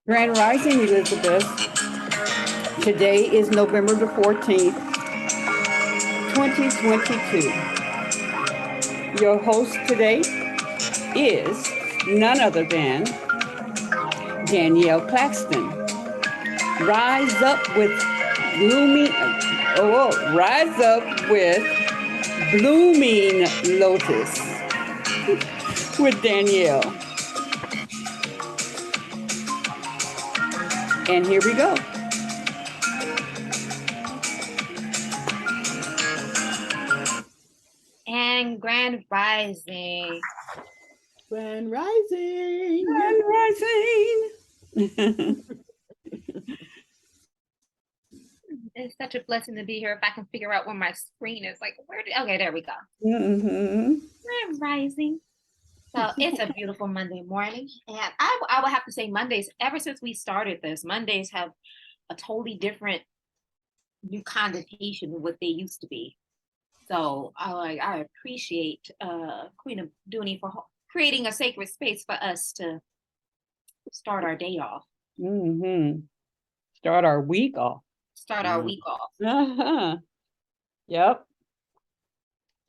Grand Rising, Elizabeth. Today is November the 14th, 2022. Your host today is none other than Danyelle Claxton. Rise up with rise up with blooming lotus with Danyelle. And here we go. And Grand Rising. Grand Rising. Grand Rising. It's such a blessing to be here. If I can figure out where my screen is, like, okay, there we go. Mm-hmm. Grand Rising. So it's a beautiful Monday morning. And I would have to say Mondays, ever since we started this, Mondays have a totally different new connotation than what they used to be. So I appreciate Queen of Dooney for creating a sacred space for us to start our day off. Mm-hmm. Start our week off. Start our week off. Uh-huh. Yep.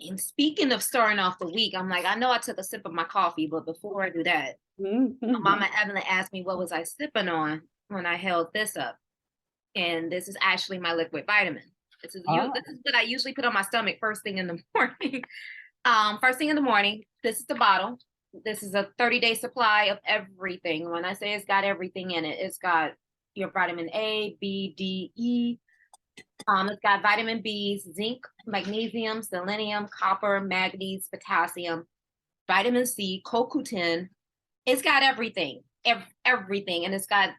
And speaking of starting off the week, I'm like, I know I took a sip of my coffee, but before I do that, Mm-hmm. Mama Evelyn asked me what was I sipping on when I held this up. And this is actually my liquid vitamin. This is what I usually put on my stomach first thing in the morning. First thing in the morning, this is the bottle. This is a 30-day supply of everything. When I say it's got everything in it, it's got your vitamin A, B, D, E. It's got vitamin B's, zinc, magnesium, selenium, copper, manganese, potassium, vitamin C, CoQ10. It's got everything, everything. And it's got,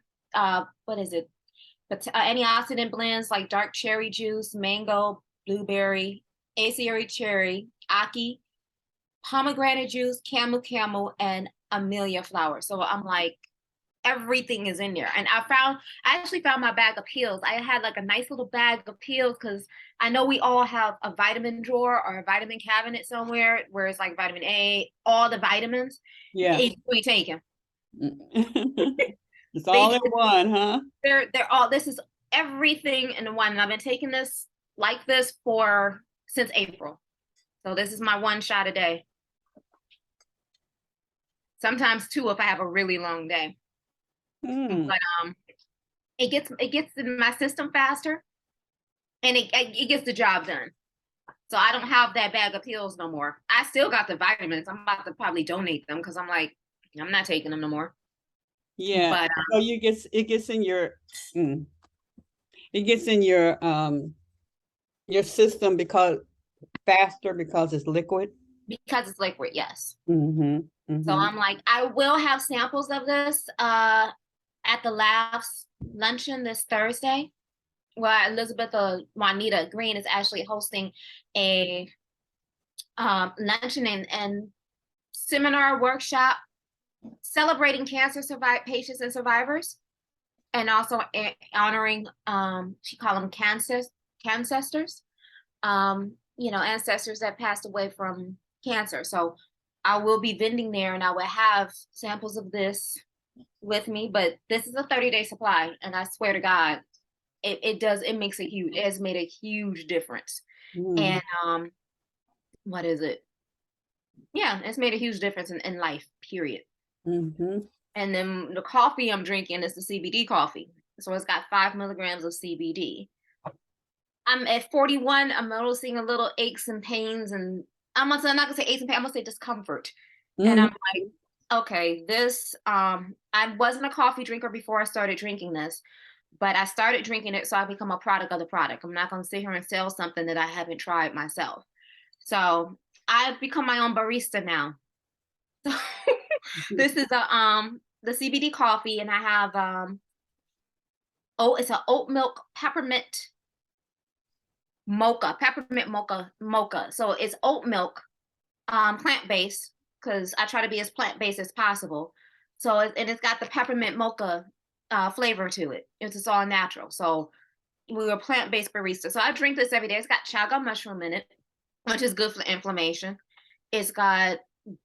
what is it? Antioxidant blends like dark cherry juice, mango, blueberry, acerry cherry, aki, pomegranate juice, camel, and amelia flower. So I'm like, everything is in there. And I actually found my bag of pills. I had like a nice little bag of pills because I know we all have a vitamin drawer or a vitamin cabinet somewhere where it's like vitamin A, all the vitamins. Yeah. We take them. It's all in one, huh? They're all, this is everything in one. And I've been taking this like this since April. So this is my one shot a day. Sometimes two if I have a really long day. But it gets in my system faster, and it gets the job done. So I don't have that bag of pills no more. I still got the vitamins. I'm about to probably donate them because I'm like, I'm not taking them no more. Yeah. But so it gets in your your system because it's liquid. Because it's liquid, yes. Mm-hmm. Mm-hmm. So I'm like, I will have samples of this at the lab's luncheon this Thursday, where Elizabeth Juanita Green is actually hosting a luncheon and seminar workshop celebrating cancer patients and survivors, and also honoring she called them cancestors, ancestors that passed away from cancer. So I will be vending there, and I will have samples of this with me, but this is a 30-day supply, and I swear to God, it has made a huge difference. And what is it? Yeah, it's made a huge difference in life, period. And then the coffee I'm drinking is the CBD coffee. So it's got 5 milligrams of CBD. I'm at 41. I'm noticing a little aches and pains, and I'm not gonna say aches and pains, I'm gonna say discomfort. And I'm like, okay, this, I wasn't a coffee drinker before I started drinking this, but I started drinking it so I become a product of the product. I'm not going to sit here and sell something that I haven't tried myself. So I've become my own barista now. This is the CBD coffee, and I have, it's an oat milk peppermint mocha. So it's oat milk, plant-based, because I try to be as plant-based as possible. So it's got the peppermint mocha flavor to it. It's just all natural. So we were plant-based barista. So I drink this every day. It's got chaga mushroom in it, which is good for inflammation. It's got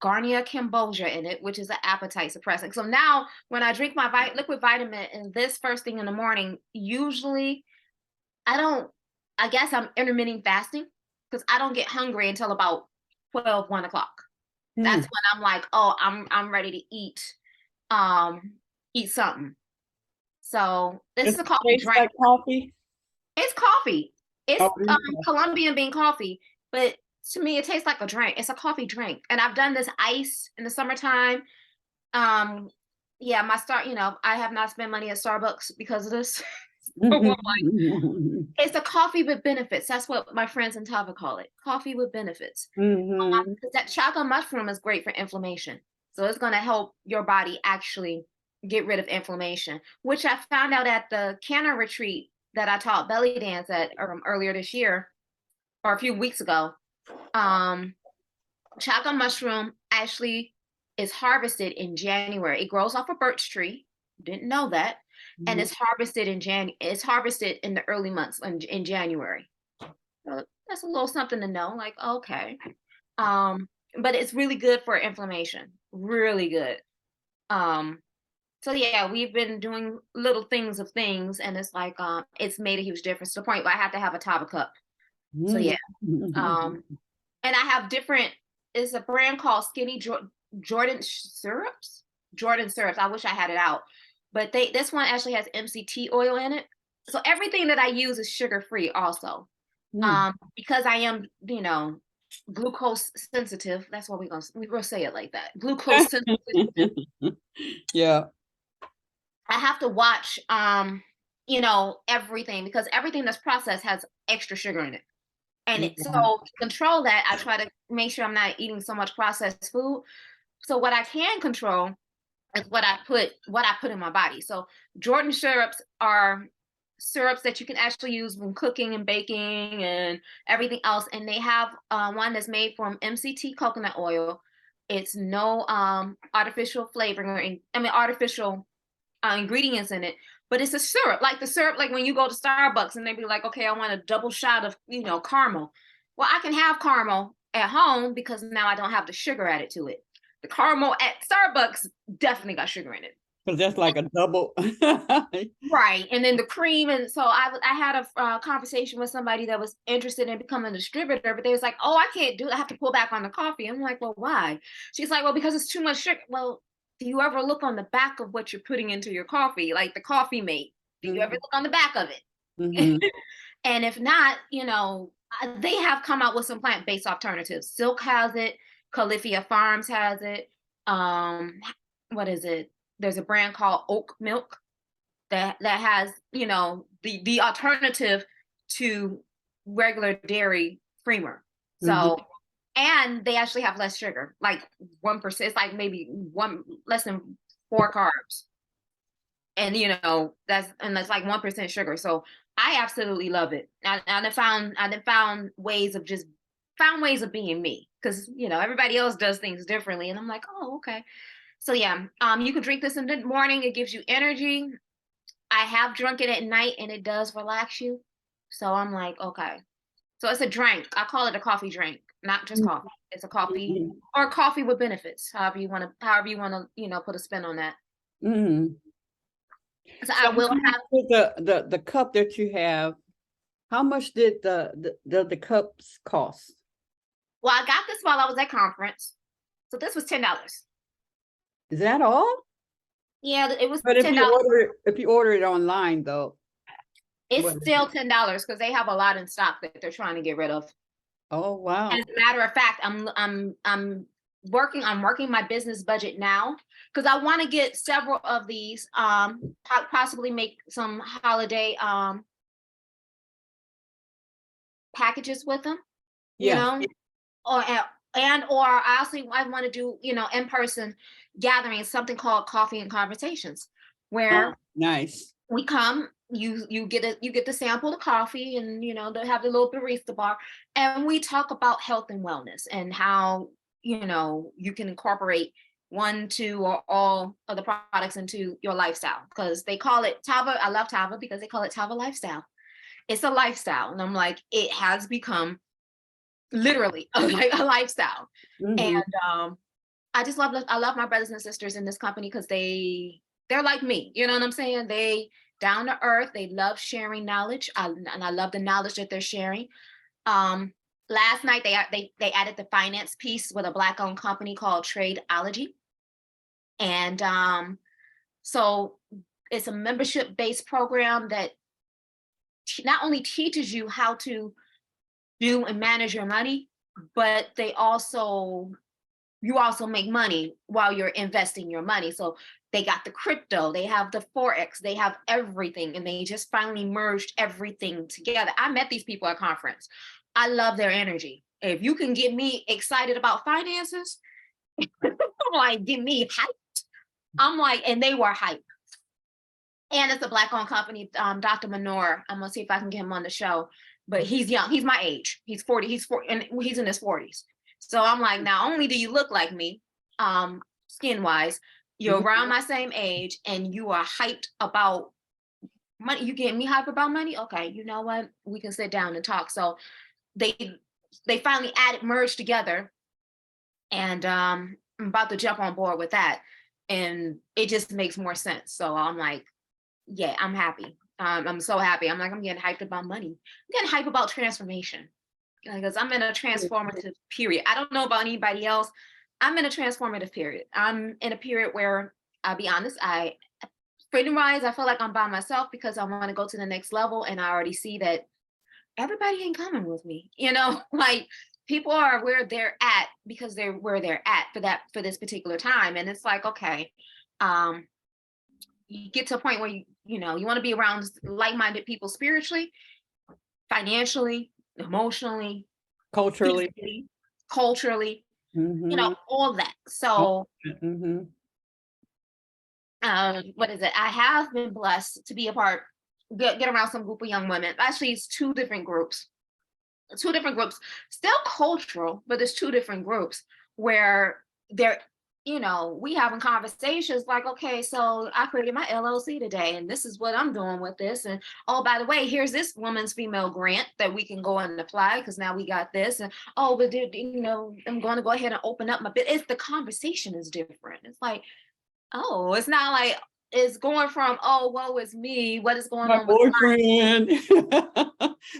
Garnia Cambogia in it, which is an appetite suppressant. So now when I drink my liquid vitamin and this first thing in the morning, usually I guess I'm intermittent fasting because I don't get hungry until about 1 o'clock. That's when I'm like, oh, I'm ready to eat something. So this is a coffee drink. Like coffee? It's coffee. It's Colombian bean coffee, but to me it tastes like a drink. It's a coffee drink. And I've done this ice in the summertime. Yeah, I have not spent money at Starbucks because of this. It's a coffee with benefits. That's what my friends in Tava call it. Coffee with benefits. That chaga mushroom is great for inflammation. So it's going to help your body actually get rid of inflammation, which I found out at the Canna retreat that I taught belly dance at earlier this year or a few weeks ago. Chaga mushroom actually is harvested in January. It grows off a birch tree. Didn't know that. And it's harvested in the early months in January. So that's a little something to know, like, okay. But it's really good for inflammation. Really good. So yeah, we've been doing little things, and it's like it's made a huge difference to the point where I have to have a Tava cup. So yeah. And I have it's a brand called Skinny Jordan syrups. I wish I had it out. But this one actually has MCT oil in it. So everything that I use is sugar-free also. Because I am, glucose sensitive. That's why we're gonna say it like that. Glucose sensitive. Yeah. I have to watch everything because everything that's processed has extra sugar in it. And so to control that, I try to make sure I'm not eating so much processed food. So what I can control is what I put in my body. So Jordan syrups are syrups that you can actually use when cooking and baking and everything else. And they have one that's made from MCT coconut oil. It's no artificial flavoring artificial ingredients in it, but it's a syrup, like the syrup, like when you go to Starbucks and they be like, okay, I want a double shot of, caramel. Well, I can have caramel at home because now I don't have the sugar added to it. The caramel at Starbucks definitely got sugar in it. Because that's like a double. Right. And then the cream. And so I had a conversation with somebody that was interested in becoming a distributor, but they was like, oh, I can't do it. I have to pull back on the coffee. I'm like, well, why? She's like, well, because it's too much sugar. Well, do you ever look on the back of what you're putting into your coffee, like the Coffee Mate? Do you ever look on the back of it? And if not, they have come out with some plant-based alternatives. Silk has it. Califia Farms has it. What is it? There's a brand called Oat Milk that has, the alternative to regular dairy creamer. So, and they actually have less sugar, like 1%. It's like maybe less than 4 carbs. And that's like 1% sugar. So I absolutely love it. I found ways of being me, because everybody else does things differently, and I'm like, oh, okay. So yeah, you can drink this in the morning. It gives you energy. I have drunk it at night, and it does relax you. So I'm like, okay. So it's a drink. I call it a coffee drink, not just coffee. It's a coffee or coffee with benefits. However you want to, put a spin on that. So I will have the cup that you have. How much did the cups cost? Well, I got this while I was at conference. So this was $10. Is that all? Yeah, it was $10. But if you order it online, though, it's still $10 because they have a lot in stock that they're trying to get rid of. Oh wow! As a matter of fact, I'm working my business budget now because I want to get several of these, possibly make some holiday packages with them. Yeah. Or I want to do in-person gatherings, something called Coffee and Conversations, where nice. We come, you get to sample the coffee, and they have the little barista bar, and we talk about health and wellness and how you can incorporate 1, 2, or all of the products into your lifestyle, because they call it Tava. I love Tava because they call it Tava lifestyle. It's a lifestyle, and I'm like, it has become literally like a lifestyle. And I just I love my brothers and sisters in this company because they're like me. You know what I'm saying? They down to earth. They love sharing knowledge, and I love the knowledge that they're sharing. Last night they added the finance piece with a Black-owned company called Tradeology, and so it's a membership-based program that not only teaches you how to do and manage your money, but you also make money while you're investing your money. So they got the crypto, they have the Forex, they have everything, and they just finally merged everything together. I met these people at conference. I love their energy. If you can get me excited about finances, like get me hyped. I'm like, and they were hyped. And it's a Black-owned company. Dr. Manor, I'm gonna see if I can get him on the show. But he's young. He's my age. He's 40. He's 40, and he's in his 40s. So I'm like, not only do you look like me, skin wise, you're around my same age, and you are hyped about money. You getting me hyped about money? Okay, you know what? We can sit down and talk. So they finally merged together, and I'm about to jump on board with that, and it just makes more sense. So I'm like, yeah, I'm happy. I'm so happy. I'm like, I'm getting hyped about money. I'm getting hyped about transformation, because I'm in a transformative period. I don't know about anybody else. I'm in a transformative period. I'm in a period where, I'll be honest, freedom-wise, I feel like I'm by myself because I want to go to the next level, and I already see that everybody ain't coming with me. Like, people are where they're at because they're where they're at for this particular time, and it's like, okay, you get to a point where you want to be around like-minded people spiritually, financially, emotionally, Culturally. physically, culturally, Mhm. all that. So Mhm. what is it? I have been blessed to be get around some group of young women. Actually, it's two different groups, still cultural, but it's two different groups where they're, we having conversations like, okay, so I created my LLC today, and this is what I'm doing with this. And oh, by the way, here's this woman's female grant that we can go and apply because now we got this. And oh, but I'm going to go ahead and open up my bit. The conversation is different. It's like, oh, it's not like it's going from, oh, woe is me, what is going My on with boyfriend.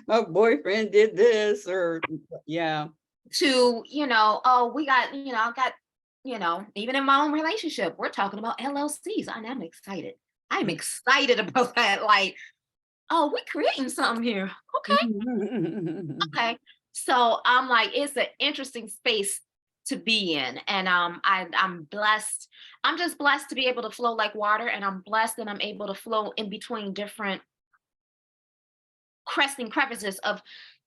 My boyfriend did this, or yeah. to, oh, we got, I got, even in my own relationship, we're talking about LLCs. I'm excited. I'm excited about that. Like, oh, we're creating something here. Okay. Okay. So I'm like, it's an interesting space to be in. And I'm blessed. I'm just blessed to be able to flow like water. And I'm blessed that I'm able to flow in between different cresting crevices of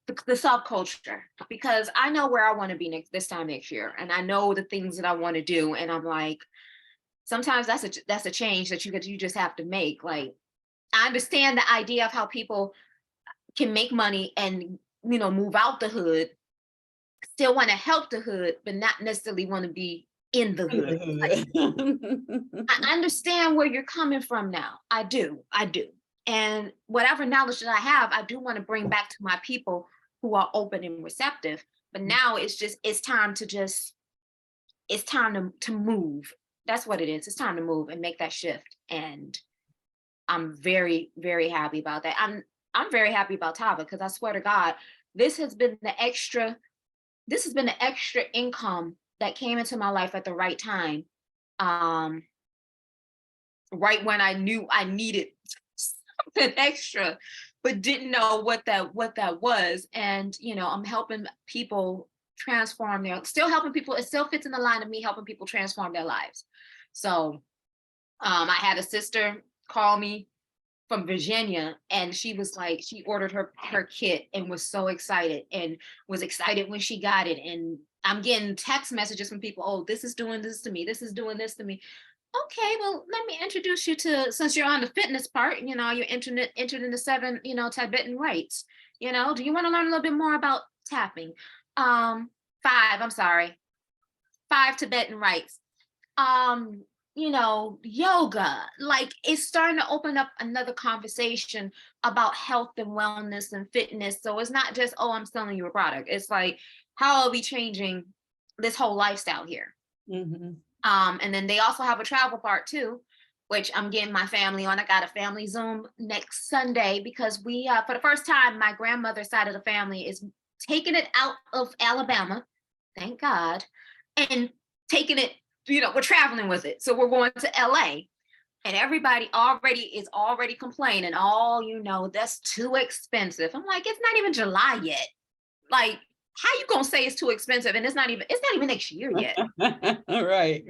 the subculture, because I know where I want to be this time next year, and I know the things that I want to do, and I'm like, sometimes that's a change that you just have to make. Like, I understand the idea of how people can make money and move out the hood, still want to help the hood, but not necessarily want to be in the hood. Like, I understand where you're coming from now. I do. And whatever knowledge that I have, I do want to bring back to my people who are open and receptive. But now it's time to move. That's what it is. It's time to move and make that shift. And I'm very, very happy about that. I'm very happy about Tava, because I swear to God, this has been the extra income that came into my life at the right time. Right when I knew I needed something extra, but didn't know what that was. And I'm helping people transform it still fits in the line of me helping people transform their lives. So I had a sister call me from Virginia, and she was like, she ordered her kit and was so excited, and was excited when she got it. And I'm getting text messages from people, oh, this is doing this to me, this is doing this to me. Okay, well, let me introduce you to, since you're on the fitness part, you're entered in the 7, Tibetan rites. Do you want to learn a little bit more about tapping? 5 Tibetan rites. Yoga. Like, it's starting to open up another conversation about health and wellness and fitness. So it's not just, oh, I'm selling you a product. It's like, how are we changing this whole lifestyle here? Mhm. And then they also have a travel part too, which I'm getting my family on. I got a family Zoom next Sunday because we, for the first time, my grandmother's side of the family is taking it out of Alabama, thank God, and taking it, we're traveling with it. So we're going to LA. And everybody is already complaining, that's too expensive. I'm like, it's not even July yet. Like, how you gonna say it's too expensive? And it's not even next year yet. Right.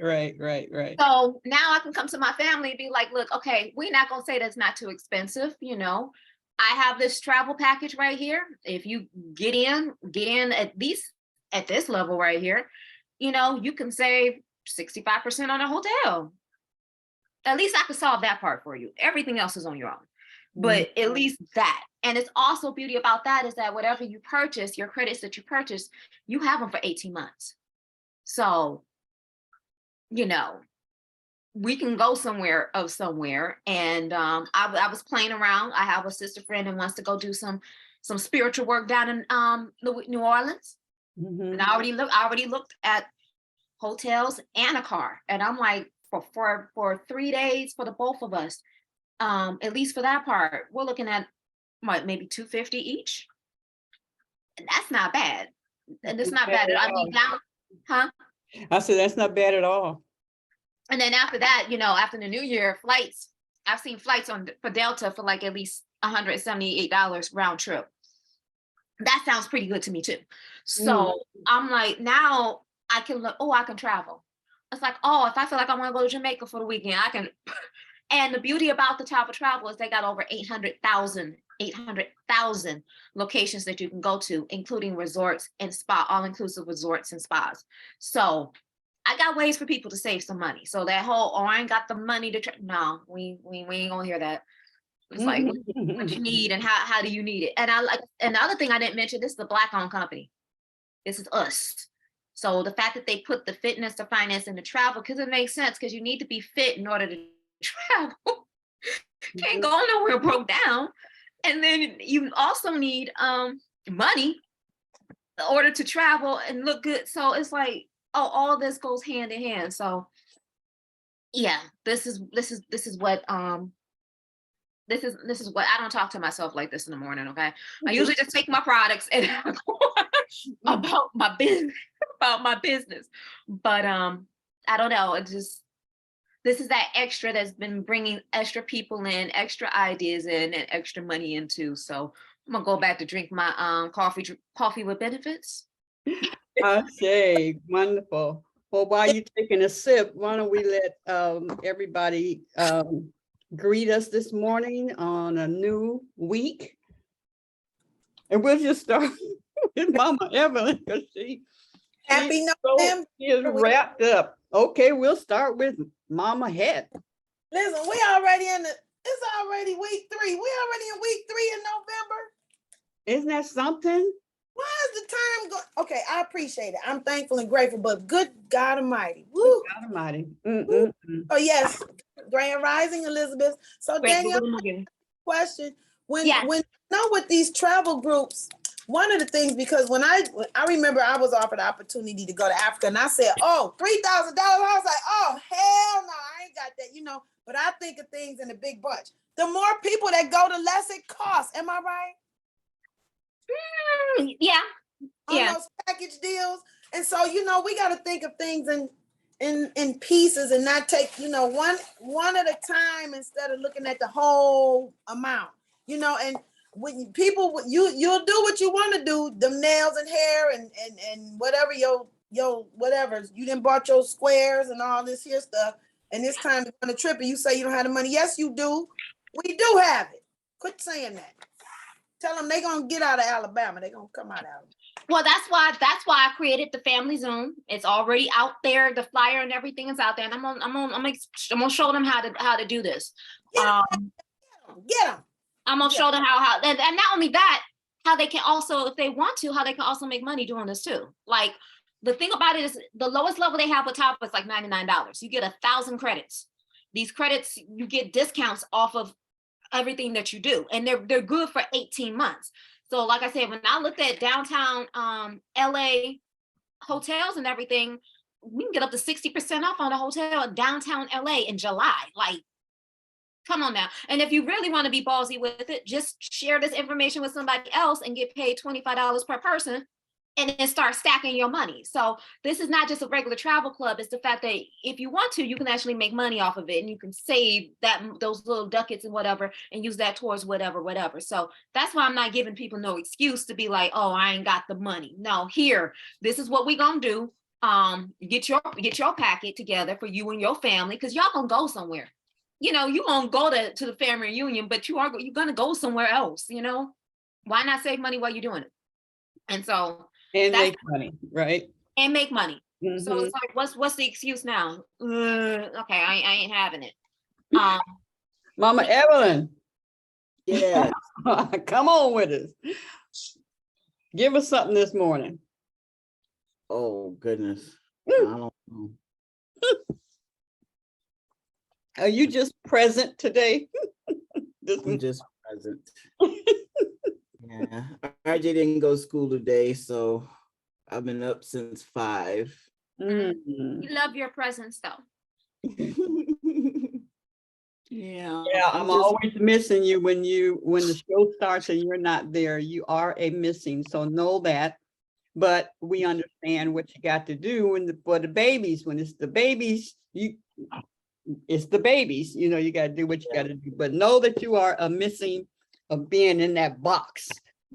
So now I can come to my family and be like, look, okay, we're not gonna say that's not too expensive. I have this travel package right here. If you get in at least at this level right here, you can save 65% on a hotel. At least I could solve that part for you. Everything else is on your own. But at least that. And it's also beauty about that is that whatever you purchase, your credits that you purchase, you have them for 18 months. So, we can go somewhere. And I was playing around. I have a sister friend that wants to go do some spiritual work down in New Orleans. And I already looked at hotels and a car. And I'm like, for 3 days for the both of us, at least for that part, we're looking at maybe $250 each. And that's not bad. And it's not bad. I mean, I said that's not bad at all. And then after that, after the new year, flights, I've seen flights for Delta for like at least $178 round trip. That sounds pretty good to me too. So I'm like, now I can look, I can travel. It's like, if I feel like I want to go to Jamaica for the weekend, I can. And the beauty about the Top of Travel is they got over 800,000 locations that you can go to, including resorts and spa, all-inclusive resorts and spas. So I got ways for people to save some money. So that whole, I ain't got the money to no, we ain't gonna hear that. It's like what you need and how do you need it? And the other thing I didn't mention, this is a Black-owned company. This is us. So the fact that they put the fitness, the finance, and the travel, because it makes sense, because you need to be fit in order to travel. Can't go nowhere broke down. And then you also need money in order to travel and look good. So it's like, all this goes hand in hand. So yeah, this is what I don't talk to myself like this in the morning. Okay, I usually just take my products and about my business, but I don't know. This is that extra that's been bringing extra people in, extra ideas in, and extra money into. So I'm gonna go back to drink my coffee with benefits. I say, wonderful. Well, while you're taking a sip, why don't we let everybody greet us this morning on a new week? And we'll just start with Mama Evelyn, because Happy November. She is wrapped up. Okay, we'll start with Mama Het. Listen, it's already week 3. We already in week 3 in November. Isn't that something? Why is the time go? Okay, I appreciate it. I'm thankful and grateful, but good God Almighty. Woo. God Almighty. Oh, yes. Grand Rising, Elizabeth. So, Danielle, question. When you know with these travel groups, one of the things, because when I remember I was offered the opportunity to go to Africa, and I said, $3,000. I was like, oh, hell no, I ain't got that, But I think of things in a big bunch. The more people that go, the less it costs. Am I right? Yeah. On those package deals. And so, we got to think of things in pieces and not take, one at a time instead of looking at the whole amount, and when people, you'll do what you want to do, them nails and hair and whatever your whatever, you done bought your squares and all this here stuff. And it's time to go on a trip and you say you don't have the money. Yes, you do. We do have it. Quit saying that. Tell them they're gonna get out of Alabama. They're gonna come out of Alabama. Well, that's why I created the family Zoom. It's already out there. The flyer and everything is out there, and I'm gonna show them how to do this. Get them. I'm gonna show them how and not only that, how they can also, if they want to, how they can also make money doing this too. Like, the thing about it is the lowest level they have with top is like $99. You get 1,000 credits. These credits, you get discounts off of everything that you do, and they're good for 18 months. So like I said, when I looked at downtown LA hotels and everything, we can get up to 60% off on a hotel in downtown LA in July. Like, come on now. And if you really want to be ballsy with it, just share this information with somebody else and get paid $25 per person and then start stacking your money. So this is not just a regular travel club. It's the fact that if you want to, you can actually make money off of it, and you can save those little ducats and whatever and use that towards whatever. So that's why I'm not giving people no excuse to be like, oh, I ain't got the money. No, here, this is what we gonna do. Get your packet together for you and your family, because y'all gonna go somewhere. You know, you won't go to the family reunion, but you're gonna go somewhere else. You know, why not save money while you're doing it? And so And make money, right? and make money. So Mhm. it's like, what's the excuse now? Okay, I ain't having it. Mama Evelyn, Yeah. come on with us. Give us something this morning. Oh goodness. I don't know. Are you just present today? I'm just present. Yeah. RJ didn't go to school today, so I've been up since 5. Mm. You love your presence though. Yeah. Yeah, I'm always missing you when the show starts and you're not there. You are a missing, so know that. But we understand what you got to do for the babies. When it's the babies, it's the babies. You know, you got to do what you got to do. But know that you are a missing of being in that box.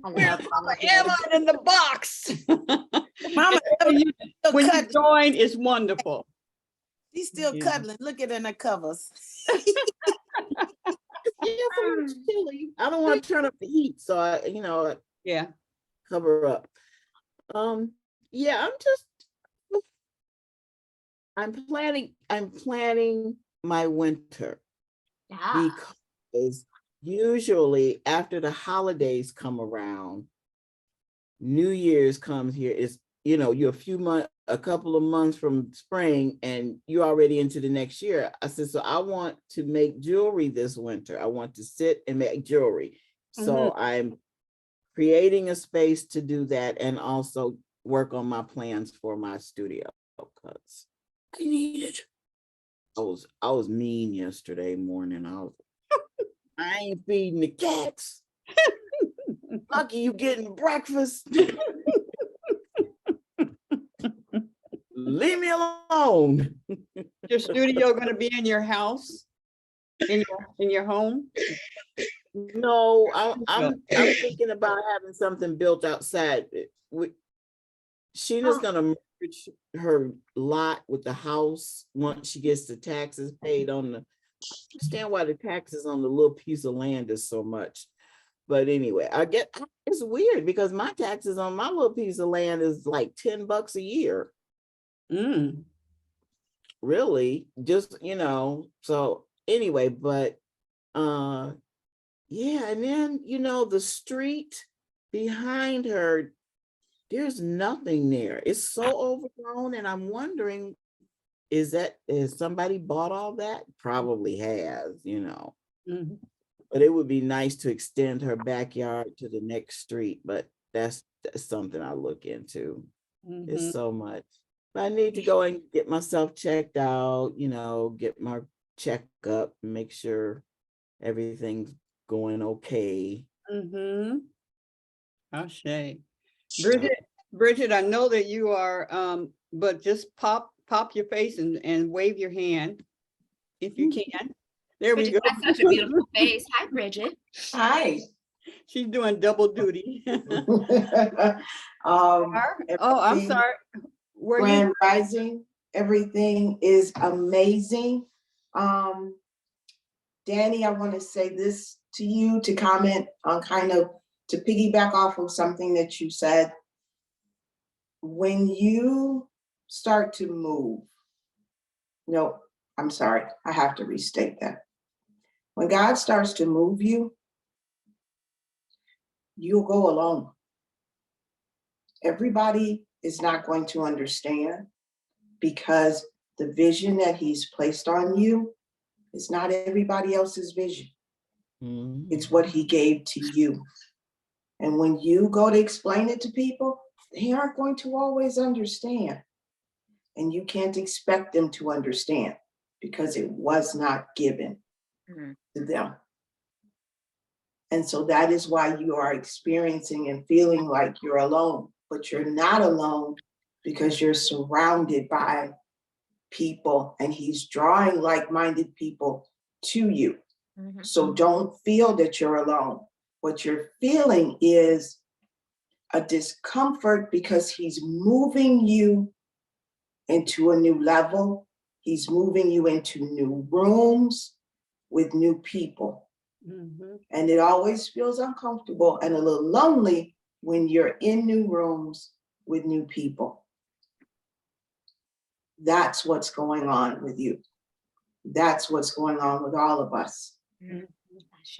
Where's Mama Evelyn in the box? Mama Evelyn still When you cuddling. join, it's wonderful. She's still Yeah. cuddling. Look at her in her covers. Yeah, so it's chilly. I don't want to turn up the heat, so I Yeah. cover up. Yeah, I'm planning my winter, because usually after the holidays come around, New Year's comes here. It's, you're a couple of months from spring and you're already into the next year. I said, so I want to make jewelry this winter. I want to sit and make jewelry. So I'm creating a space to do that and also work on my plans for my studio, because I need it. I was mean yesterday morning. I ain't feeding the cats. Lucky you getting breakfast. Leave me alone. Your studio going to be in your house, in your home? No, I'm thinking about having something built outside. Sheena's gonna merge her lot with the house once she gets the taxes paid on the. Understand why the taxes on the little piece of land is so much. But anyway, it's weird because my taxes on my little piece of land is like $10 a year. Really, just so anyway, but yeah, and then the street behind her, there's nothing there. It's so overgrown, and I'm wondering, has somebody bought all that? Probably has, but it would be nice to extend her backyard to the next street, but that's something I look into. It's so much. But I need to go and get myself checked out, get my checkup, make sure everything's going okay. Okay. Bridget, I know that you are, but just pop your face and wave your hand if you can. There we go. That's such a beautiful face. Hi, Bridget. Hi. She's doing double duty. I'm sorry. Grand Rising. Everything is amazing. Danny, I want to say this to you to comment on to piggyback off of something that you said. When you start to move, no, I'm sorry, I have to restate that. When God starts to move you, you'll go alone. Everybody is not going to understand, because the vision that He's placed on you is not everybody else's vision. It's what He gave to you. And when you go to explain it to people, they aren't going to always understand. And you can't expect them to understand because it was not given to them. And so that is why you are experiencing and feeling like you're alone, but you're not alone because you're surrounded by people and he's drawing like-minded people to you. So don't feel that you're alone. What you're feeling is a discomfort because he's moving you into a new level. He's moving you into new rooms with new people. And it always feels uncomfortable and a little lonely when you're in new rooms with new people. That's what's going on with you. That's what's going on with all of us.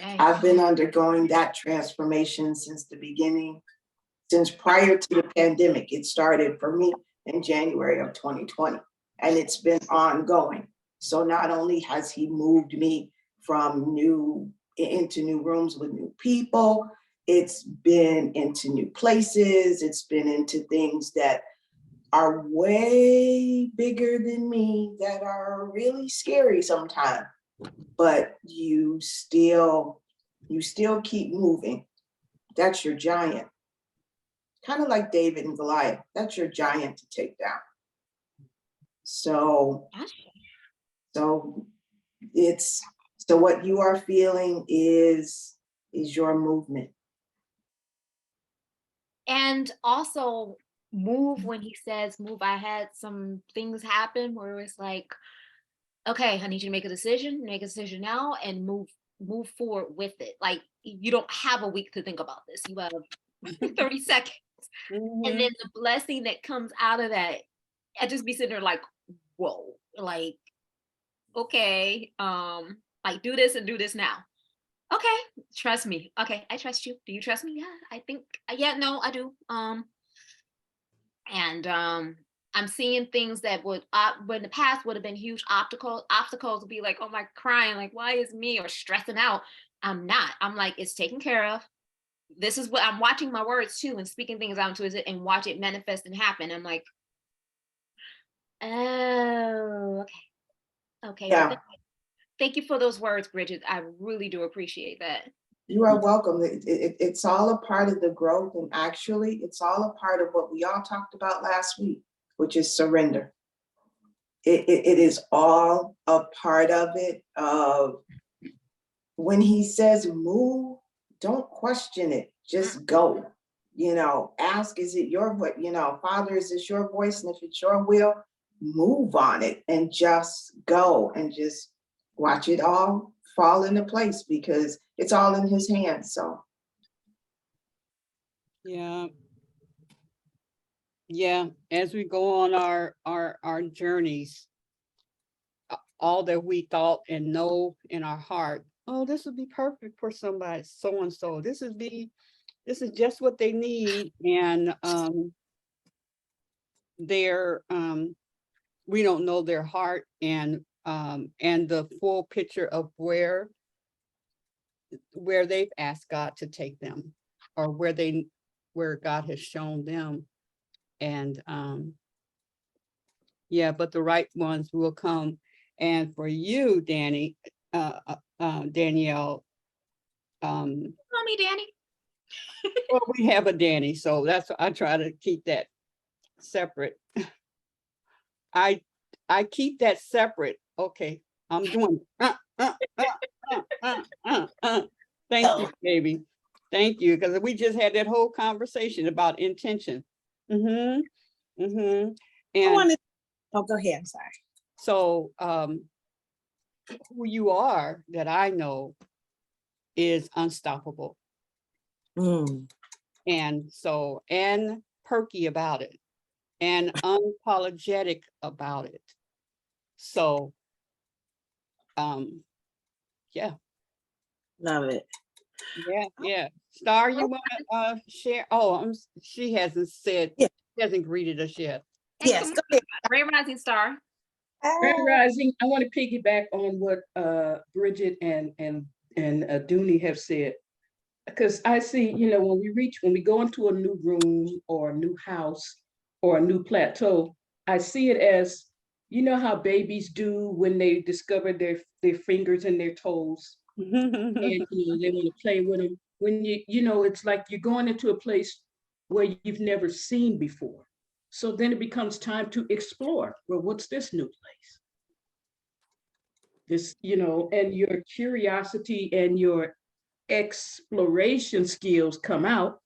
I've been undergoing that transformation since the beginning, since prior to the pandemic. It started for me in January of 2020, and it's been ongoing. So not only has he moved me from into new rooms with new people, it's been into new places, it's been into things that are way bigger than me, that are really scary sometimes, but you still keep moving. That's your giant. Kind of like David and Goliath, that's your giant to take down. So what you are feeling is your movement. And also move, when he says move, I had some things happen where it's like, okay, I need you to make a decision now and move forward with it. Like, you don't have a week to think about this. You have 30 seconds. And then the blessing that comes out of that, I just be sitting there like, whoa, like, okay, like do this and do this now. Okay, trust me. Okay, I trust you. Do you trust me? Yeah, I think, yeah, no, I do. And I'm seeing things that would, in the past would have been huge obstacles would be like, oh my, crying, like, why is me, or stressing out. I'm not. I'm like, it's taken care of. This is what I'm watching my words too and speaking things out into it and watch it manifest and happen. I'm like, oh, okay. Yeah. Well, thank you for those words, Bridget. I really do appreciate that. You are welcome. It's all a part of the growth, and actually it's all a part of what we all talked about last week, which is surrender. It is all a part of it. When he says move, don't question it, just go. Ask, is it your voice? Father, is this your voice? And if it's your will, move on it and just go and just watch it all fall into place, because it's all in his hands. So yeah, as we go on our journeys, all that we thought and know in our heart, oh, this would be perfect for somebody so and so, this is just what they need, and we don't know their heart and the full picture of where they've asked God to take them, or where God has shown them. And yeah, but the right ones will come. And for you, Danyelle, Call me Danny. well, we have a Danny, so that's, I try to keep that separate. I keep that separate. Okay, I'm doing thank you, baby. Thank you, because we just had that whole conversation about intention. And Oh, go ahead. I'm sorry. so who you are, that I know, is unstoppable. And so, and perky about it, and unapologetic about it. So yeah. Love it. Yeah. Star, you want to share? Oh, she hasn't said, Yeah. She hasn't greeted us yet. Yes, go ahead. Ray Rising Star. Grand Rising, I want to piggyback on what Bridget and Dooney have said, because I see, when we go into a new room or a new house or a new plateau, I see it as, you know how babies do when they discover their fingers and their toes, and they want to play with them. When it's like you're going into a place where you've never seen before. So then it becomes time to explore. Well, what's this new place? This, and your curiosity and your exploration skills come out.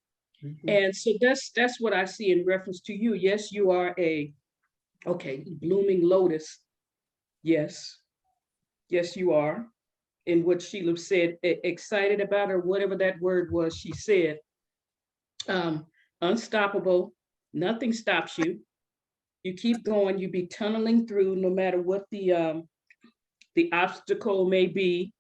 And so that's what I see in reference to you. Yes, you are blooming lotus. Yes, you are. And what Sheila said, excited about, or whatever that word was she said. Unstoppable, nothing stops you. You keep going, you be tunneling through no matter what the obstacle may be.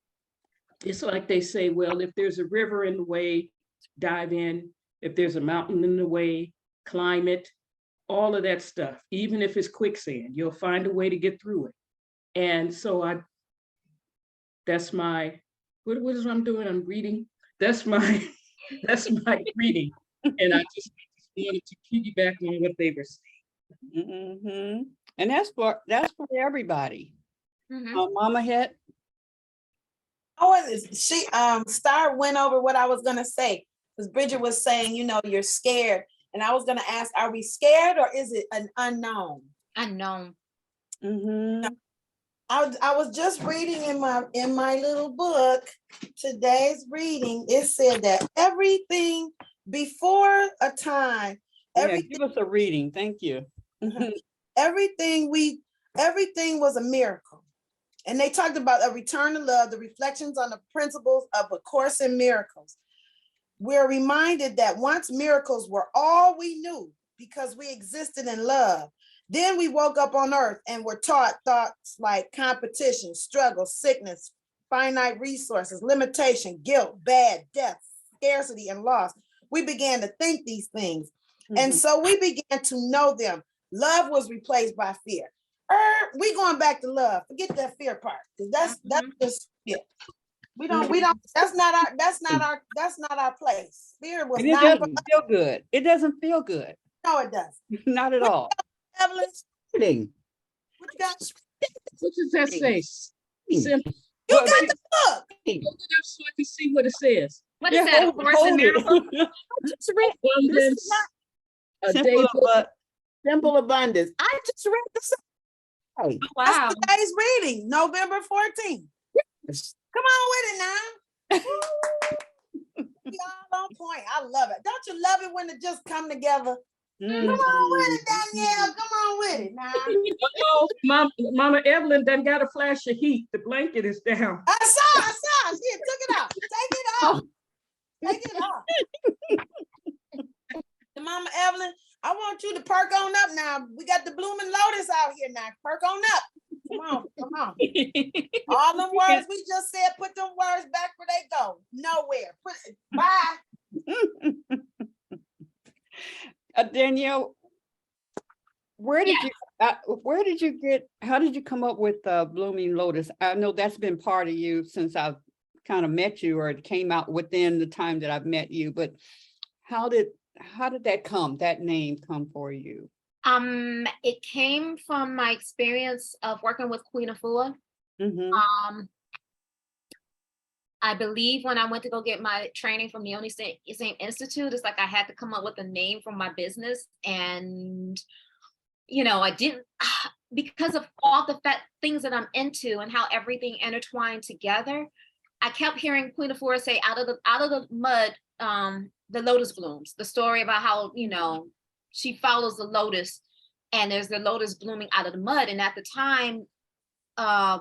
It's like they say, well, if there's a river in the way, dive in. If there's a mountain in the way, climb it. All of that stuff, even if it's quicksand, you'll find a way to get through it. And so that's my, what is I'm doing? I'm reading. That's my reading. And I just wanted to piggyback on what they were saying. And that's for everybody. Mama Het. Oh, she Star went over what I was gonna say, because Bridget was saying, you're scared. And I was gonna ask, are we scared, or is it an unknown? Unknown. I was just reading in my little book, today's reading, it said that everything before a time, Give us a reading. Thank you. everything was a miracle. And they talked about a return to love, the reflections on the principles of A Course in Miracles. We're reminded that once miracles were all we knew because we existed in love. Then we woke up on earth and were taught thoughts like competition, struggle, sickness, finite resources, limitation, guilt, bad, death, scarcity, and loss. We began to think these things. And so we began to know them. Love was replaced by fear. We going back to love. Forget that fear part, because that's just fear. We don't, that's not our place. Fear was and it not. doesn't feel good. It doesn't feel good. No, it doesn't. Not at all. Evelyn, Reading. what you got? What does that say? Simple. You got the book. Hold it up so I can see what it says. What is that? A Course in Miracles? Just read Abundance, a day simple abundance. I just read the same. Wow. That's today's reading, November 14th. Come on with it now. We all on point. I love it. Don't you love it when it just come together? Come on with it, Danyelle. Come on with it now. Oh, Mama Evelyn done got a flash of heat. The blanket is down. I saw. She took it off. Take it off. Mama Evelyn, I want you to perk on up now. We got the blooming lotus out here now. Perk on up. Come on. All them words we just said, put them words back where they go. Nowhere. Bye. Danyelle, how did you come up with Blooming Lotus? I know that's been part of you since I've kind of met you, or it came out within the time that I've met you, but how did that name come for you? It came from my experience of working with Queen Afua. I believe when I went to go get my training from the same institute, it's like I had to come up with a name for my business. And, I didn't, because of all the things that I'm into and how everything intertwined together, I kept hearing Queen Afua say, out of the mud, the lotus blooms, the story about how, she follows the lotus and there's the lotus blooming out of the mud. And at the time, I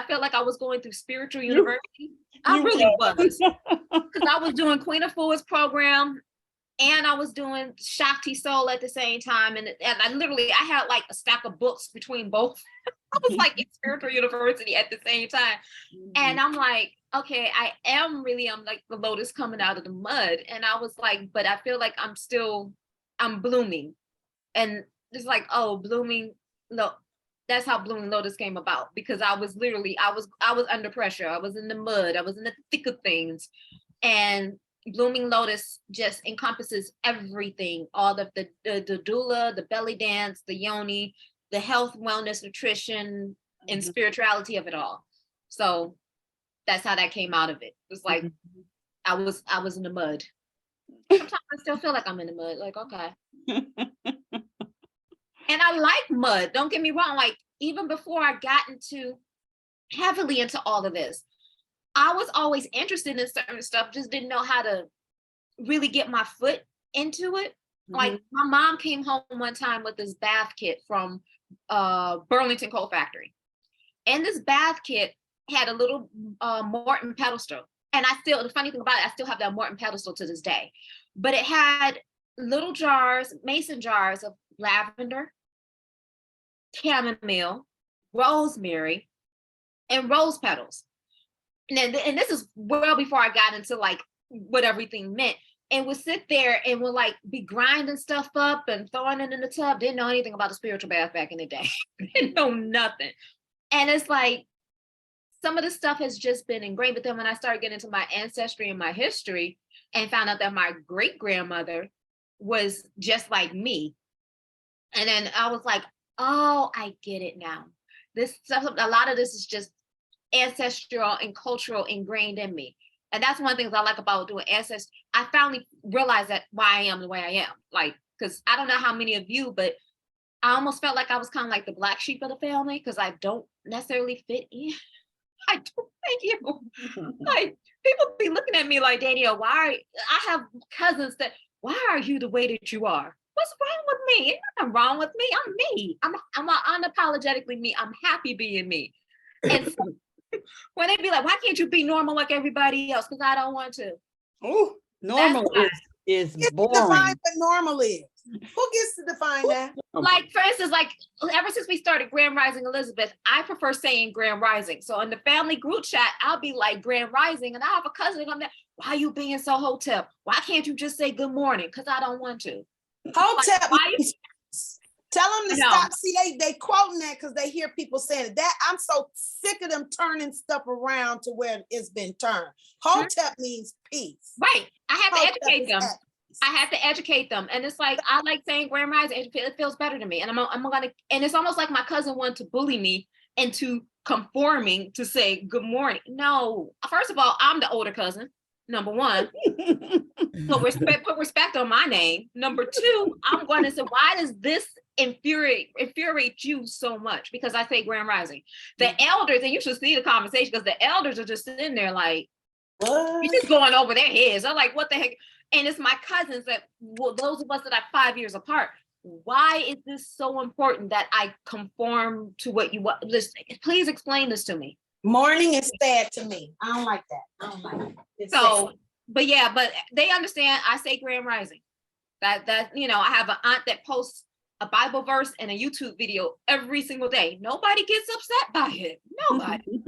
felt like I was going through spiritual university. I really was, because I was doing Queen Afua's program and I was doing Shakti Soul at the same time. And I had like a stack of books between both. I was like in spiritual university at the same time. And I'm like, okay, I'm like the lotus coming out of the mud. And I was like, but I feel like I'm blooming. And it's like, oh, blooming. Look, that's how Blooming Lotus came about, because I was under pressure. I was in the mud. I was in the thick of things. And, Blooming Lotus just encompasses everything, all the doula, the belly dance, the yoni, the health, wellness, nutrition, and spirituality of it all. So that's how that came out of it. It was like I was in the mud. Sometimes I still feel like I'm in the mud. Like, okay. And I like mud. Don't get me wrong. Like, even before I got heavily into all of this, I was always interested in certain stuff, just didn't know how to really get my foot into it. Like, my mom came home one time with this bath kit from Burlington Coal Factory. And this bath kit had a little Morton pedestal. And the funny thing about it, I still have that Morton pedestal to this day. But it had little jars, mason jars of lavender, chamomile, rosemary, and rose petals. And this is well before I got into like what everything meant. And would sit there and would like be grinding stuff up and throwing it in the tub. Didn't know anything about the spiritual bath back in the day. Didn't know nothing. And it's like, some of the stuff has just been ingrained. But then when I started getting into my ancestry and my history and found out that my great grandmother was just like me. And then I was like, oh, I get it now. This stuff, a lot of this is just ancestral and cultural ingrained in me. And that's one of the things I like about doing ancestry. I finally realized that why I am the way I am. Like, because I don't know how many of you, but I almost felt like I was kind of like the black sheep of the family because I don't necessarily fit in. I don't thank you. Like, people be looking at me like, Danyelle, I have cousins that, why are you the way that you are? What's wrong with me? Ain't nothing wrong with me. I'm me. I'm unapologetically me. I'm happy being me. And so when they be like, why can't you be normal like everybody else? Because I don't want to. Oh, normal is boring. Define what normal is. Who gets to define that? Like, for instance, like ever since we started Grand Rising Elizabeth, I prefer saying Grand Rising. So in the family group chat, I'll be like Grand Rising, and I have a cousin on there. Why are you being so hotep? Why can't you just say good morning? Because I don't want to. Hotep. Like, tell them to stop. See, they quoting that because they hear people saying it. That I'm so sick of them turning stuff around to where it's been turned. Hotep means peace. Right. I have to Hotep educate is them. happy. I have to educate them. And it's like, I like saying Grand Rising. It feels better to me. And I'm gonna, and it's almost like my cousin wanted to bully me into conforming to say good morning. No, first of all, I'm the older cousin, number one. So put respect on my name. Number two, I'm going to say, why does this infuriate you so much? Because I say Grand Rising. The elders, and you should see the conversation, because the elders are just sitting there like, What? it's just going over their heads. I'm like, what the heck? And it's my cousins that, well, those of us that are 5 years apart. Why is this so important that I conform to what you want? Please explain this to me. Morning is sad to me. I don't like that. I don't like it. It's So, sad. but yeah, but they understand. I say Grand Rising. That I have an aunt that posts a Bible verse and a YouTube video every single day. Nobody gets upset by it. Nobody.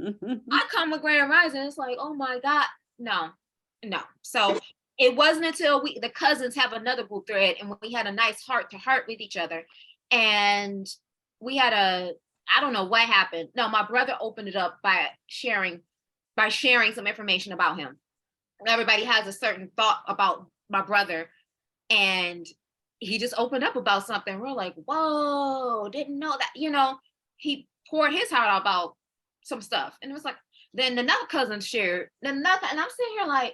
I come with Grand Rising. It's like, oh my God, no. So it wasn't until the cousins have another group thread and we had a nice heart to heart with each other. And we had I don't know what happened. No, my brother opened it up by sharing some information about him. Everybody has a certain thought about my brother, and he just opened up about something. We're like, whoa, didn't know that. He poured his heart out about some stuff, and it was like, then another cousin shared, and I'm sitting here like,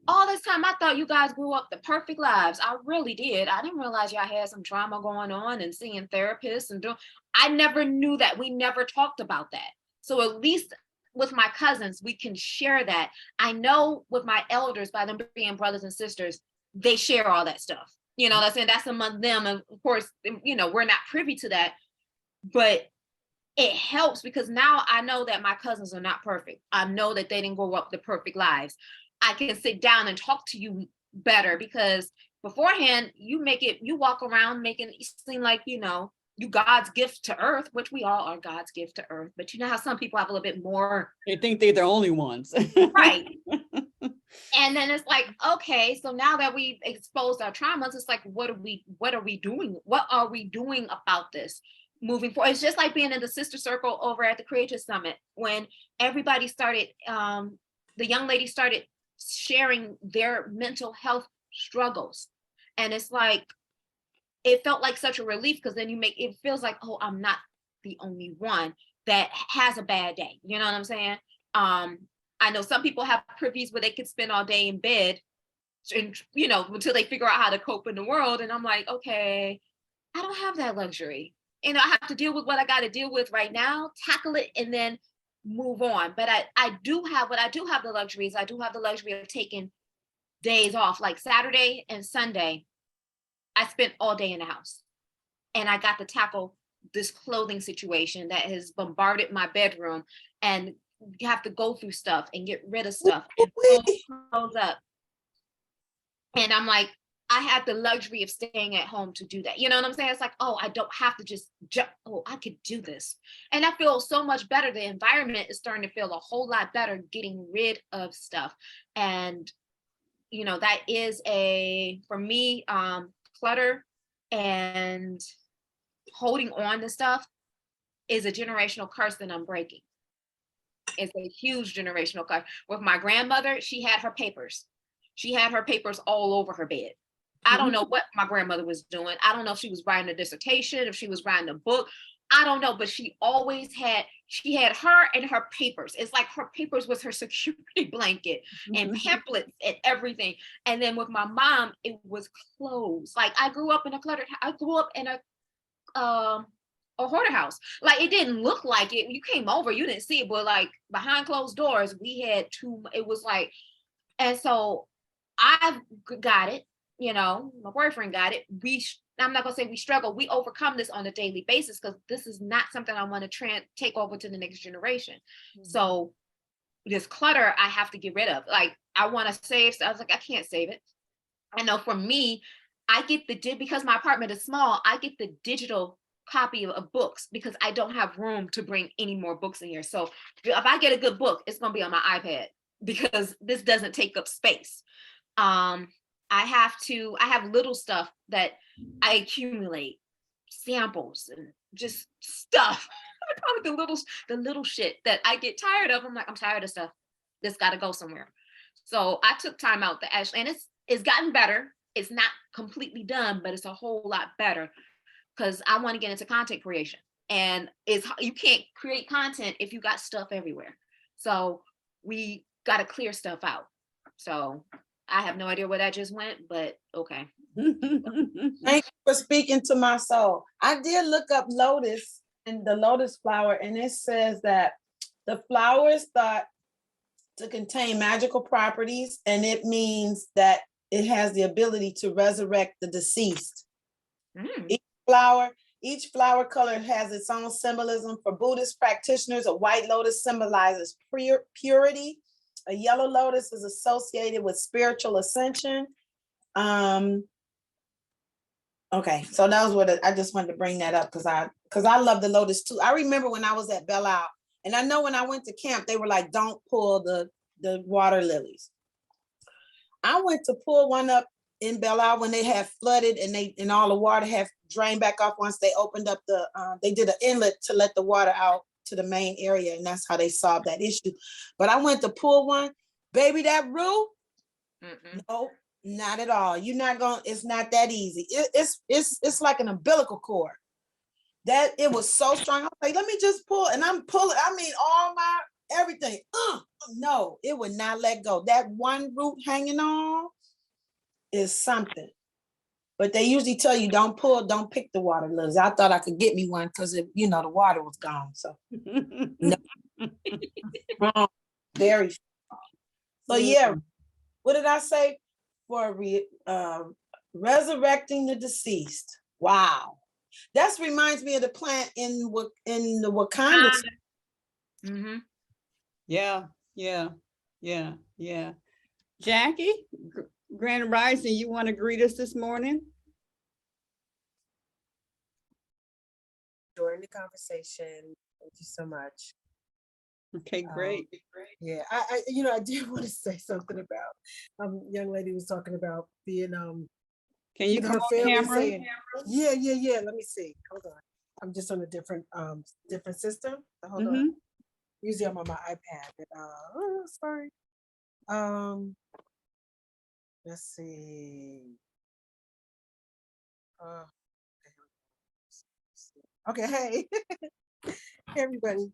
all this time I thought you guys grew up the perfect lives. I really did. I didn't realize y'all had some drama going on and seeing therapists and I never knew that. We never talked about that. So at least with my cousins, we can share that. I know with my elders, by them being brothers and sisters, they share all that stuff. That's among them. And of course, we're not privy to that, but it helps because now I know that my cousins are not perfect. I know that they didn't grow up the perfect lives. I can sit down and talk to you better because beforehand, you walk around making it seem like, you God's gift to earth, which we all are God's gift to earth. But you know how some people have a little bit more. They think they're the only ones. Right. And then it's like, okay, so now that we've exposed our traumas, it's like, what are we doing? What are we doing about this moving forward? It's just like being in the sister circle over at the Creators Summit when everybody started, the young lady started sharing their mental health struggles. And it's like, it felt like such a relief, because then it feels like, oh, I'm not the only one that has a bad day. You know what I'm saying? I know some people have privies where they could spend all day in bed and, you know, until they figure out how to cope in the world. And I'm like, okay, I don't have that luxury. You know, I have to deal with what I got to deal with right now, tackle it, and then move on. But I do have the luxury is I do have the luxury of taking days off, like Saturday and Sunday. I spent all day in the house, and I got to tackle this clothing situation that has bombarded my bedroom, and you have to go through stuff and get rid of stuff and pull clothes up. And I'm like, I had the luxury of staying at home to do that. You know what I'm saying? It's like, oh, I don't have to just jump. Oh, I could do this. And I feel so much better. The environment is starting to feel a whole lot better, getting rid of stuff. And, you know, that is for me, clutter and holding on to stuff is a generational curse that I'm breaking. It's a huge generational curse. With my grandmother, she had her papers. She had her papers all over her bed. I don't know what my grandmother was doing. I don't know if she was writing a dissertation, if she was writing a book. I don't know, but she always had her and her papers. It's like her papers was her security blanket and pamphlets and everything. And then with my mom, it was clothes. Like I grew up in a hoarder house. Like it didn't look like it. You came over, you didn't see it, but like behind closed doors, we had it was like, and so I got it, you know, my boyfriend got it. I'm not gonna say we struggle, we overcome this on a daily basis, because this is not something I want to take over to the next generation. So this clutter I have to get rid of. Like I want to save, so I was like, I can't save it. I know for me, I get because my apartment is small, I get the digital copy of books because I don't have room to bring any more books in here. So if I get a good book, it's gonna be on my iPad because this doesn't take up space. I have little stuff that I accumulate, samples and just stuff. Probably the little shit that I get tired of. I'm like, I'm tired of stuff. This got to go somewhere. So I took time out to actually, and it's gotten better. It's not completely done, but it's a whole lot better because I want to get into content creation. And you can't create content if you got stuff everywhere. So we got to clear stuff out. So I have no idea where that just went, but okay. Thank you for speaking to my soul. I did look up lotus and the lotus flower, and it says that the flower is thought to contain magical properties, and it means that it has the ability to resurrect the deceased. Each flower color has its own symbolism. For Buddhist practitioners, a white lotus symbolizes purity. A yellow lotus is associated with spiritual ascension. Okay, so that was what I just wanted to bring that up because I love the lotus too. I remember when I was at Belle Isle, and I know when I went to camp, they were like, don't pull the water lilies. I went to pull one up in Belle Isle when they had flooded and all the water had drained back off once they opened up they did an inlet to let the water out to the main area, and that's how they solved that issue. But I went to pull one, baby, that root, no, not at all. It's not that easy. It's like an umbilical cord. That it was so strong. I was like, let me just pull, and I'm pulling, I mean, all my everything. No, it would not let go. That one root hanging on is something. But they usually tell you don't pick the water lilies. I thought I could get me one because the water was gone. So no. Very strong. So yeah, what did I say? For resurrecting the deceased. Wow. That reminds me of the plant in the Wakanda. Yeah. Jackie, Grand Rising, you want to greet us this morning? During the conversation, thank you so much. Okay, great. Yeah, I did want to say something about young lady was talking about being Can you come on camera? Yeah. Let me see. Hold on. I'm just on a different system. Hold on. Usually I'm on my iPad. But, sorry. Let's see. Uh, okay, hey, everybody.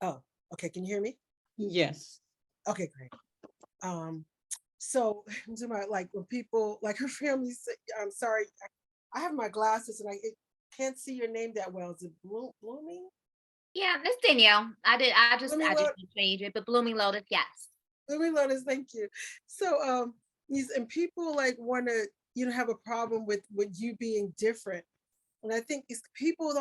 Oh, okay, can you hear me? Yes. Okay, great. So I'm talking about like when people, like her family say, I'm sorry, I have my glasses and can't see your name that well. Is it Blooming? Yeah, that's Danielle. I just Blooming Lotus. changed it, but Blooming Lotus, yes. Blooming Lotus, thank you. So and people like want to, have a problem with you being different. And I think it's people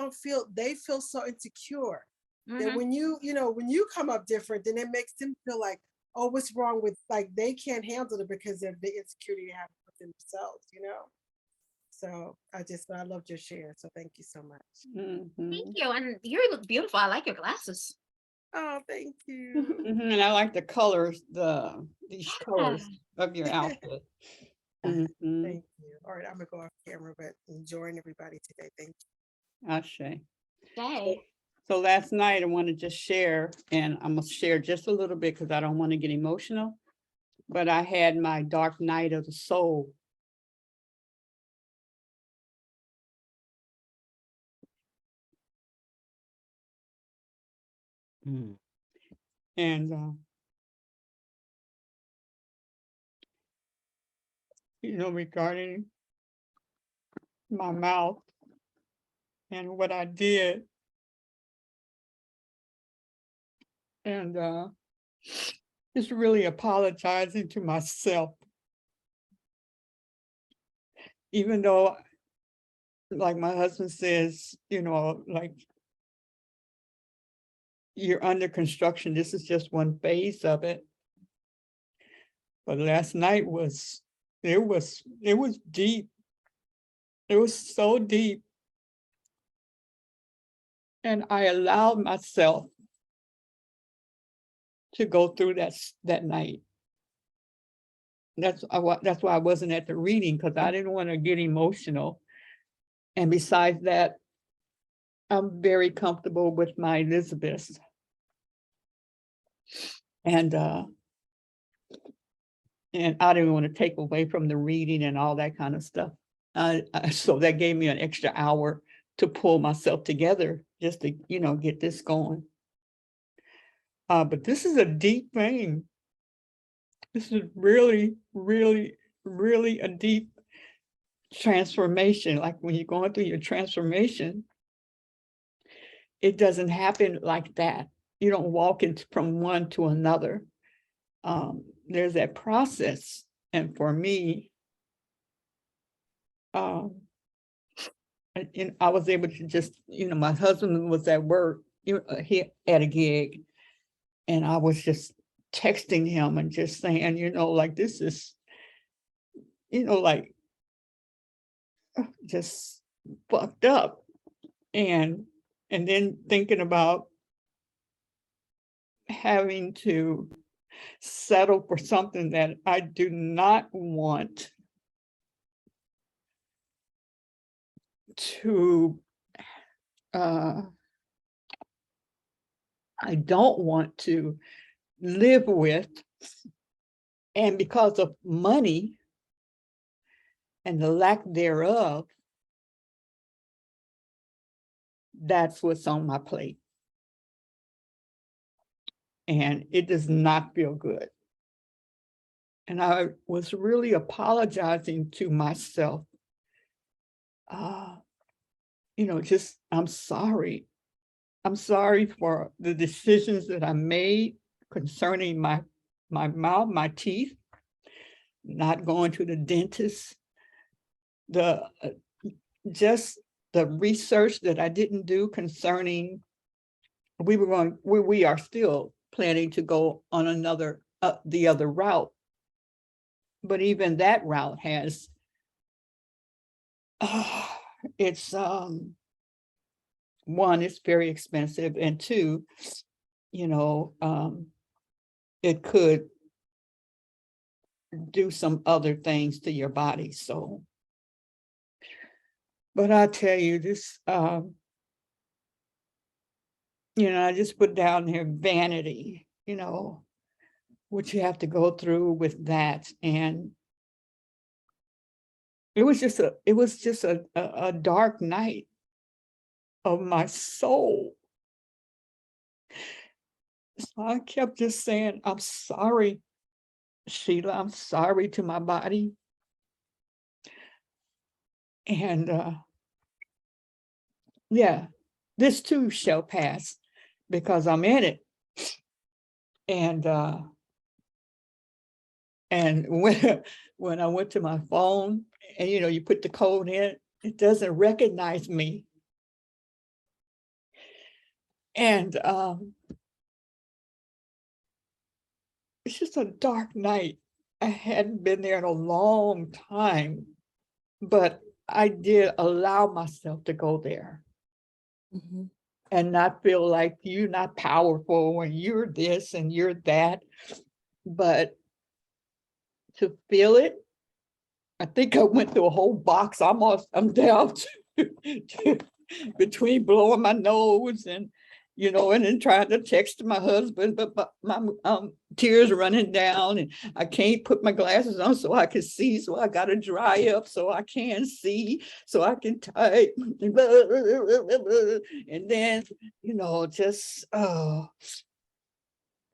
they feel so insecure that when when you come up different, then it makes them feel like, oh, what's wrong with, like, they can't handle it because of the insecurity they have within themselves. So I loved your share. So thank you so much. Thank you. And you look beautiful. I like your glasses. Oh, thank you. And I like the colors, these colors of your outfit. Thank you. All right, I'm gonna go off camera, but enjoying everybody today. Thank you. Ashe. Okay. So last night I want to just share, and I'm gonna share just a little bit because I don't want to get emotional, but I had my dark night of the soul. And regarding my mouth and what I did, and just really apologizing to myself, even though, like my husband says, like, you're under construction. This is just one phase of it. But last night was deep. It was so deep. And I allowed myself to go through that night. That's why I wasn't at the reading, because I didn't want to get emotional. And besides that, I'm very comfortable with my Elizabeth. And I didn't want to take away from the reading and all that kind of stuff. So that gave me an extra hour to pull myself together just to, get this going. But this is a deep thing. This is really, really, really a deep transformation. Like when you're going through your transformation, it doesn't happen like that. You don't walk from one to another. There's that process. And for me, I was able to just, my husband was at work, he had a gig, and I was just texting him and just saying, like, this is, like, just fucked up. And then thinking about having to settle for something that I do not want to, I don't want to live with. And because of money and the lack thereof, that's what's on my plate. And it does not feel good. And I was really apologizing to myself. Just, I'm sorry. I'm sorry for the decisions that I made concerning my mouth, my teeth, not going to the dentist, just the research that I didn't do concerning, we are still planning to go on the other route. But even that route has, it's, one, it's very expensive, and two, it could do some other things to your body. So, but I tell you this, I just put down here vanity, what you have to go through with that. And it was just a dark night of my soul. So I kept just saying, I'm sorry, Sheila, I'm sorry to my body. And yeah, this too shall pass because I'm in it. And when I went to my phone and, you know, you put the code in, it doesn't recognize me. And it's just a dark night. I hadn't been there in a long time, but I did allow myself to go there and not feel like you're not powerful and you're this and you're that, but to feel it. I think I went through a whole box. I'm down to between blowing my nose and, you know, and then trying to text my husband, but my tears running down and I can't put my glasses on so I can see. So I got to dry up so I can see, so I can type. And then, you know, just, and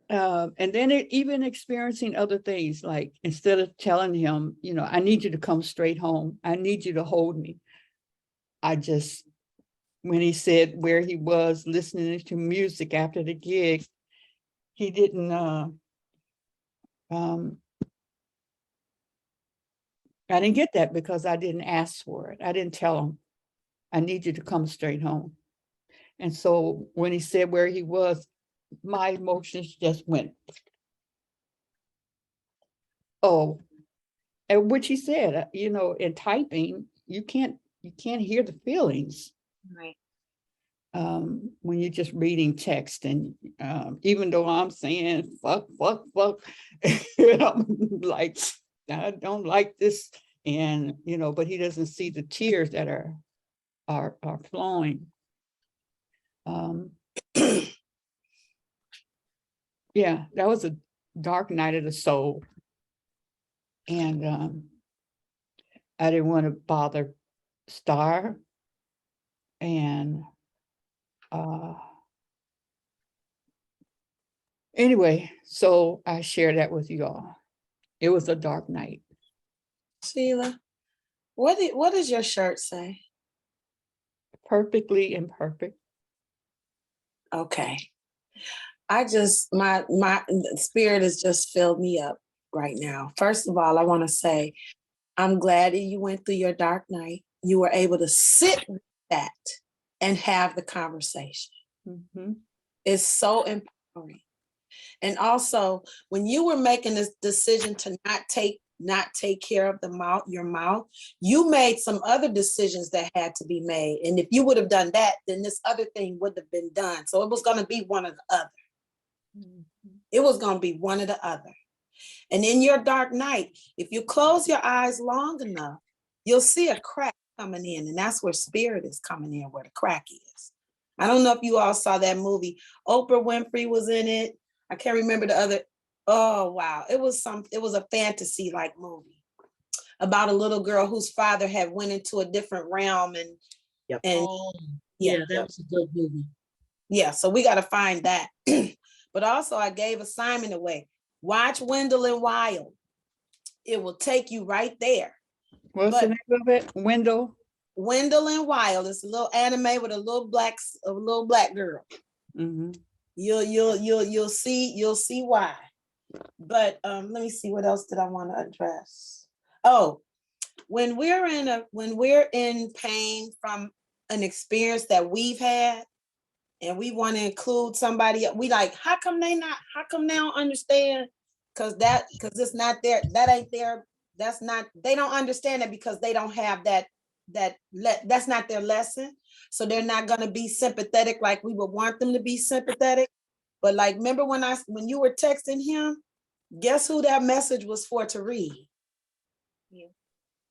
then even experiencing other things, like instead of telling him, you know, I need you to come straight home, I need you to hold me, I just, when he said where he was listening to music after the gig, he didn't, I didn't get that because I didn't ask for it. I didn't tell him, I need you to come straight home. And so when he said where he was, my emotions just went, oh, and which he said, you know, in typing, you can't hear the feelings. Right. When you're just reading text, and even though I'm saying fuck, I'm like, I don't like this, and you know, but he doesn't see the tears that are flowing. Yeah, that was a dark night of the soul, and I didn't want to bother Star, and anyway, so I share that with you all. It was a dark night. Sheila, what does your shirt say? Perfectly imperfect. Okay. I just, my spirit has just filled me up right now. First of all, I want to say, I'm glad that you went through your dark night. You were able to sit with that and have the conversation. It's so empowering. And also, when you were making this decision to not take care of your mouth, you made some other decisions that had to be made. And if you would have done that, then this other thing would have been done. So it was going to be one or the other. It was going to be one or the other. And in your dark night, if you close your eyes long enough, you'll see a crack coming in. And that's where spirit is coming in, where the crack is. I don't know if you all saw that movie. Oprah Winfrey was in it. I can't remember the other. Oh, wow. It was a fantasy like movie about a little girl whose father had went into a different realm. And, Yep. and Yeah, that was a good movie. Yeah, so we got to find that. But also I gave assignment away. Watch Wendell and Wild. It will take you right there. What's the name of it? Wendell and Wild. It's a little anime with a little black girl. You'll see why. But let me see, what else did I want to address? Oh, when we're in pain from an experience that we've had, and we want to include somebody, we like, how come they don't understand? Because it's not there, that ain't there, that's not, they don't understand it because they don't have that's not their lesson. So they're not going to be sympathetic like we would want them to be sympathetic. But like, remember when you were texting him, guess who that message was for to read? Yeah.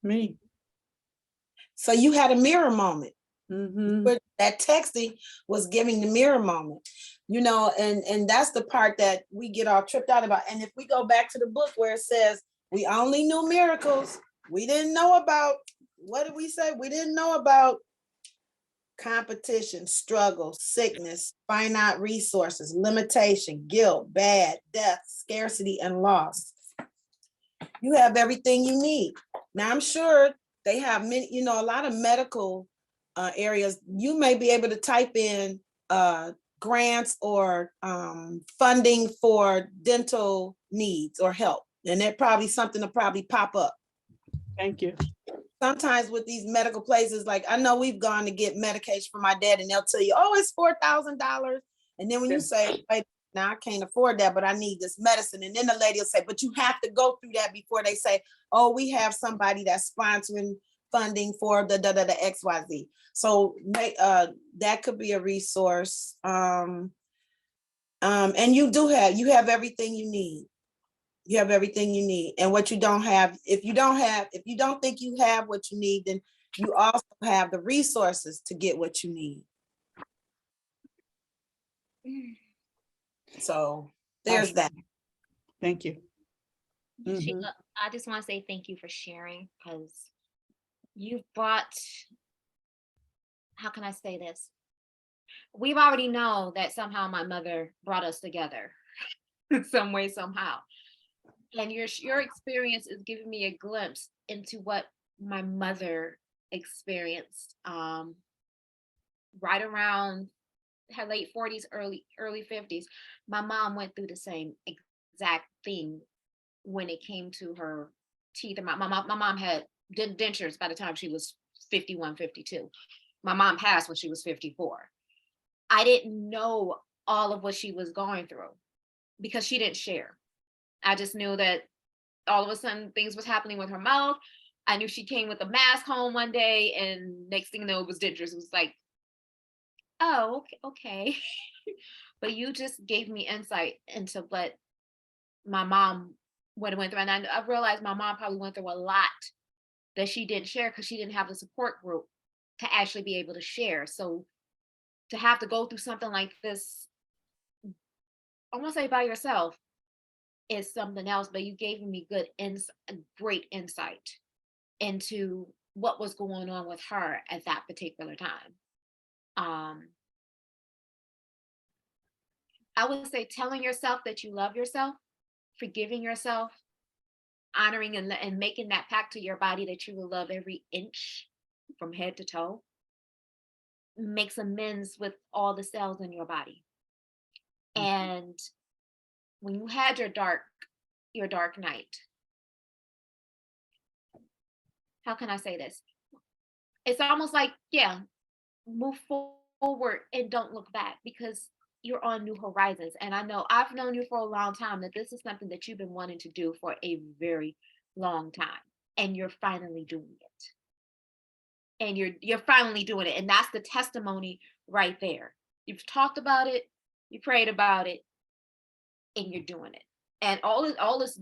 Me. So you had a mirror moment. Mhm. That texting was giving the mirror moment, and that's the part that we get all tripped out about. And if we go back to the book where it says we only knew miracles, we didn't know about, what did we say? We didn't know about competition, struggle, sickness, finite resources, limitation, guilt, bad, death, scarcity, and loss. You have everything you need. Now, I'm sure they have many, a lot of medical areas. You may be able to type in grants or funding for dental needs or help, and there's probably something to probably pop up. Thank you. Sometimes with these medical places, like I know we've gone to get medication for my dad, and they'll tell you, oh, it's $4,000. And then when you say, wait, now I can't afford that, but I need this medicine. And then the lady will say, but you have to go through that before they say, oh, we have somebody that's sponsoring funding for the XYZ. So that could be a resource. And you have everything you need. You have everything you need. And what you don't have, if you don't think you have what you need, then you also have the resources to get what you need. So there's that. Thank you. Mhm. Sheila, I just want to say thank you for sharing, because you've brought, how can I say this? We've already known that somehow my mother brought us together some way, somehow. And your experience is giving me a glimpse into what my mother experienced right around her late 40s, early 50s. My mom went through the same exact thing when it came to her teeth. And my mom had dentures by the time she was 51, 52. My mom passed when she was 54. I didn't know all of what she was going through because she didn't share. I just knew that all of a sudden things was happening with her mouth. I knew she came with a mask home one day, and next thing you know, it was dentures. It was like, oh, okay. But you just gave me insight into what my mom went through. And I realized my mom probably went through a lot that she didn't share because she didn't have the support group to actually be able to share. So to have to go through something like this, I won't say by yourself, is something else, but you gave me great insight into what was going on with her at that particular time. I would say telling yourself that you love yourself, forgiving yourself, honoring and making that pact to your body that you will love every inch from head to toe, makes amends with all the cells in your body. And when you had your dark night, how can I say this? It's almost like, yeah, move forward and don't look back, because you're on new horizons. And I know I've known you for a long time, that this is something that you've been wanting to do for a very long time, and you're finally doing it. And you're finally doing it. And that's the testimony right there. You've talked about it, you prayed about it, and you're doing it. And all it's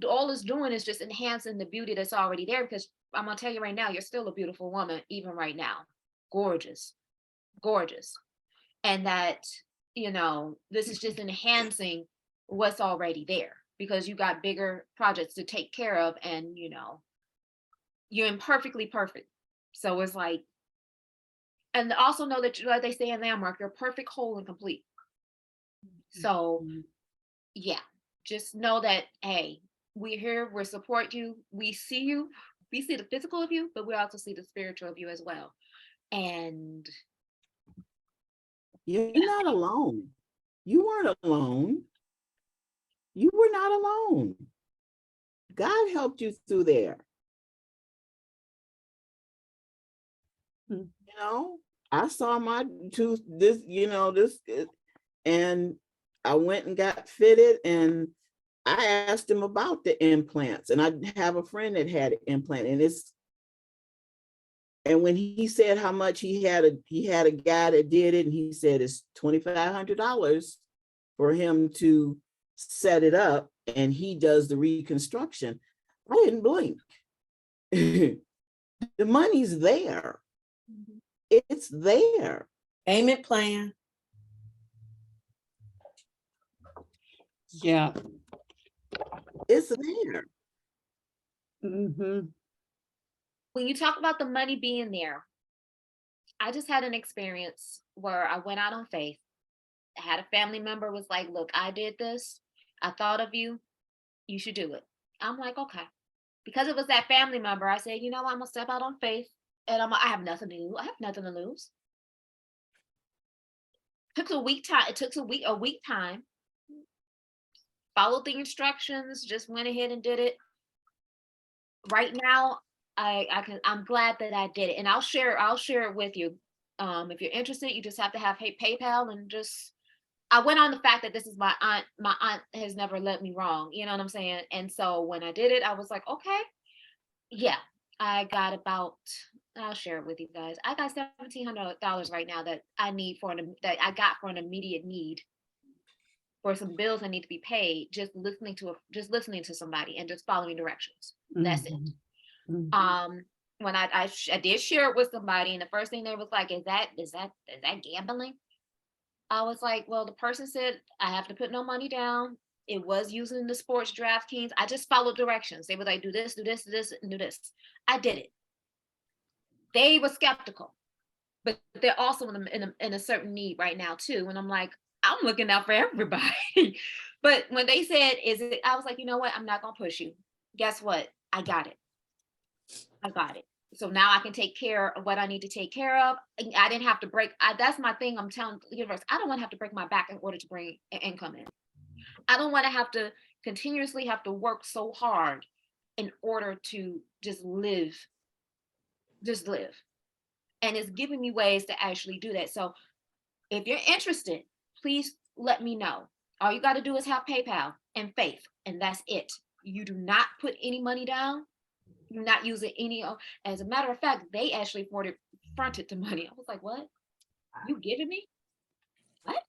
doing is just enhancing the beauty that's already there, because I'm gonna tell you right now, you're still a beautiful woman, even right now. Gorgeous. And that, this is just enhancing what's already there, because you got bigger projects to take care of, and you're imperfectly perfect. So it's like, and also know that, like they say in Landmark, you're perfect, whole, and complete. So yeah, just know that, hey, we're here, we support you, we see the physical of you, but we also see the spiritual of you as well. And you're not alone. You weren't alone. You were not alone. God helped you through there. I saw my tooth, and I went and got fitted, and I asked him about the implants, and I have a friend that had an implant, and when he said how much he had a guy that did it, and he said it's $2,500 for him to set it up, and he does the reconstruction. I didn't blink. The money's there. it's there. Payment plan. Yeah. It's there. Mm-hmm. When you talk about the money being there, I just had an experience where I went out on faith. I had a family member was like, look, I did this. I thought of you. You should do it. I'm like, okay. Because it was that family member, I said, you know what, I'm gonna step out on faith and I have nothing to lose. I have nothing to lose. Took a week time. It took a week time. Followed the instructions, just went ahead and did it. Right now, I'm glad that I did it. And I'll share it with you. If you're interested, you just have to have PayPal and just I went on the fact that this is my aunt. My aunt has never led me wrong. You know what I'm saying? And so when I did it, I was like, okay, yeah, I got about, I'll share it with you guys. I got $1,700 right now that I need that I got for an immediate need for some bills that need to be paid, just listening to somebody and just following directions. That's it. Mm-hmm. When I did share it with somebody, and the first thing they was like, is that gambling? I was like, well, the person said I have to put no money down. It was using the sports DraftKings. I just followed directions. They were like, do this, do this, do this, and do this. I did it. They were skeptical, but they're also in a certain need right now too. And I'm like, I'm looking out for everybody. But when they said, I was like, you know what? I'm not gonna push you. Guess what? I got it. I got it. So now I can take care of what I need to take care of. I didn't have to that's my thing. I'm telling the universe, I don't want to have to break my back in order to bring an income in. I don't want to have to continuously have to work so hard in order to just live. And it's giving me ways to actually do that. So if you're interested, please let me know. All you got to do is have PayPal and faith, and that's it. You do not put any money down. You're not using any. As a matter of fact, they actually fronted the money. I was like, what? You giving me? What?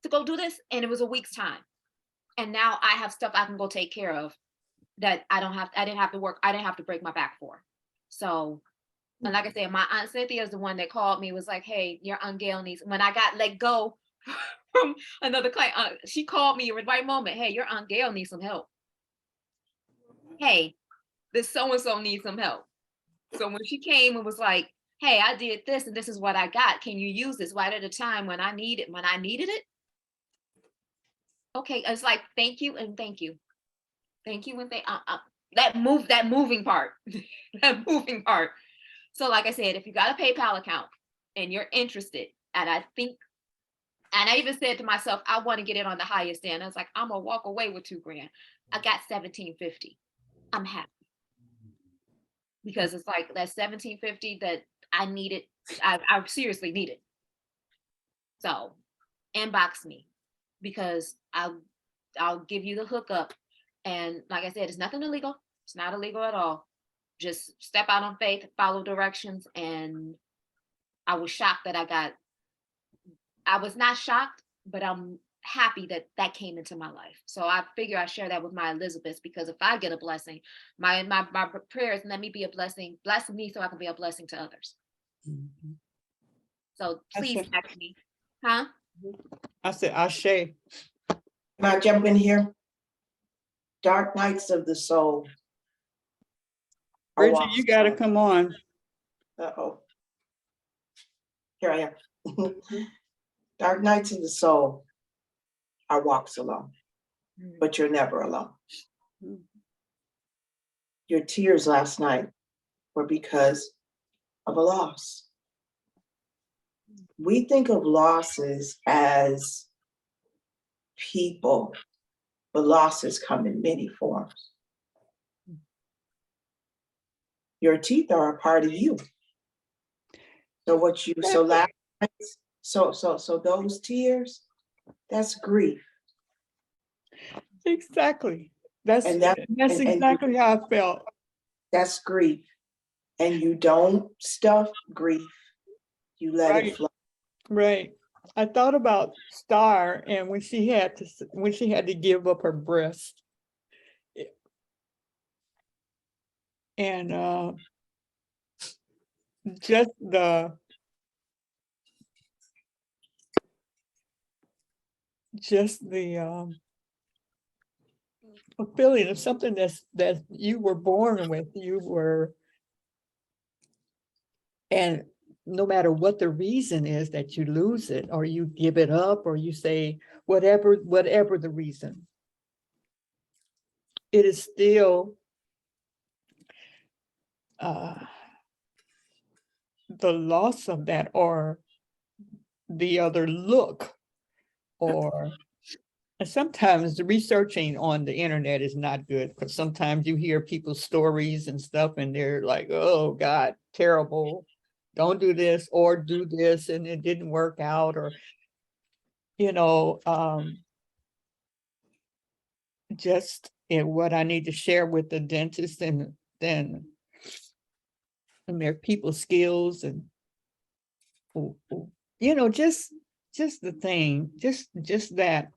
To go do this? And it was a week's time. And now I have stuff I can go take care of that I didn't have to work. I didn't have to break my back for. So, and like I said, my Aunt Cynthia is the one that called me, was like, hey, your Aunt Gail needs, when I got let go from another client, she called me at the right moment. Hey, your Aunt Gail needs some help. Hey, this so-and-so needs some help. So when she came and was like, hey, I did this and this is what I got. Can you use this right at a time when I needed it? Okay, it's like, thank you and thank you. Thank you and that moving part. That moving part. So like I said, if you got a PayPal account and you're interested, and I even said to myself, I want to get it on the highest end. I was like, I'm gonna walk away with $2,000. I got $1,750. I'm happy. Because it's like that $1,750 that I needed, I seriously needed. So inbox me, because I'll give you the hookup. And like I said, it's nothing illegal. It's not illegal at all. Just step out on faith, follow directions. And I was shocked that I was not shocked, but I'm happy that came into my life. So I figure I share that with my Elizabeth, because if I get a blessing, my prayers, let me be a blessing, bless me so I can be a blessing to others. Mm-hmm. So please text me. Huh? I said, Ashe. Can I jump in here? Dark nights of the soul. Bridget, you got to come on. Uh-oh. Here I am. Dark nights of the soul are walks alone, but you're never alone. Your tears last night were because of a loss. We think of losses as people, but losses come in many forms. Your teeth are a part of you. So last night, so those tears, that's grief. Exactly. That's exactly how I felt. That's grief. And you don't stuff grief. You let it flow. Right. I thought about Star, and when she had to give up her breast. And just the just the a feeling of something that you were born with, and no matter what the reason is that you lose it, or you give it up, or you say whatever the reason, it is still the loss of that, or the other look, or and sometimes the researching on the internet is not good, because sometimes you hear people's stories and stuff and they're like, oh God, terrible, don't do this or do this and it didn't work out, or just what I need to share with the dentist, and then their people skills, and just the thing, just that.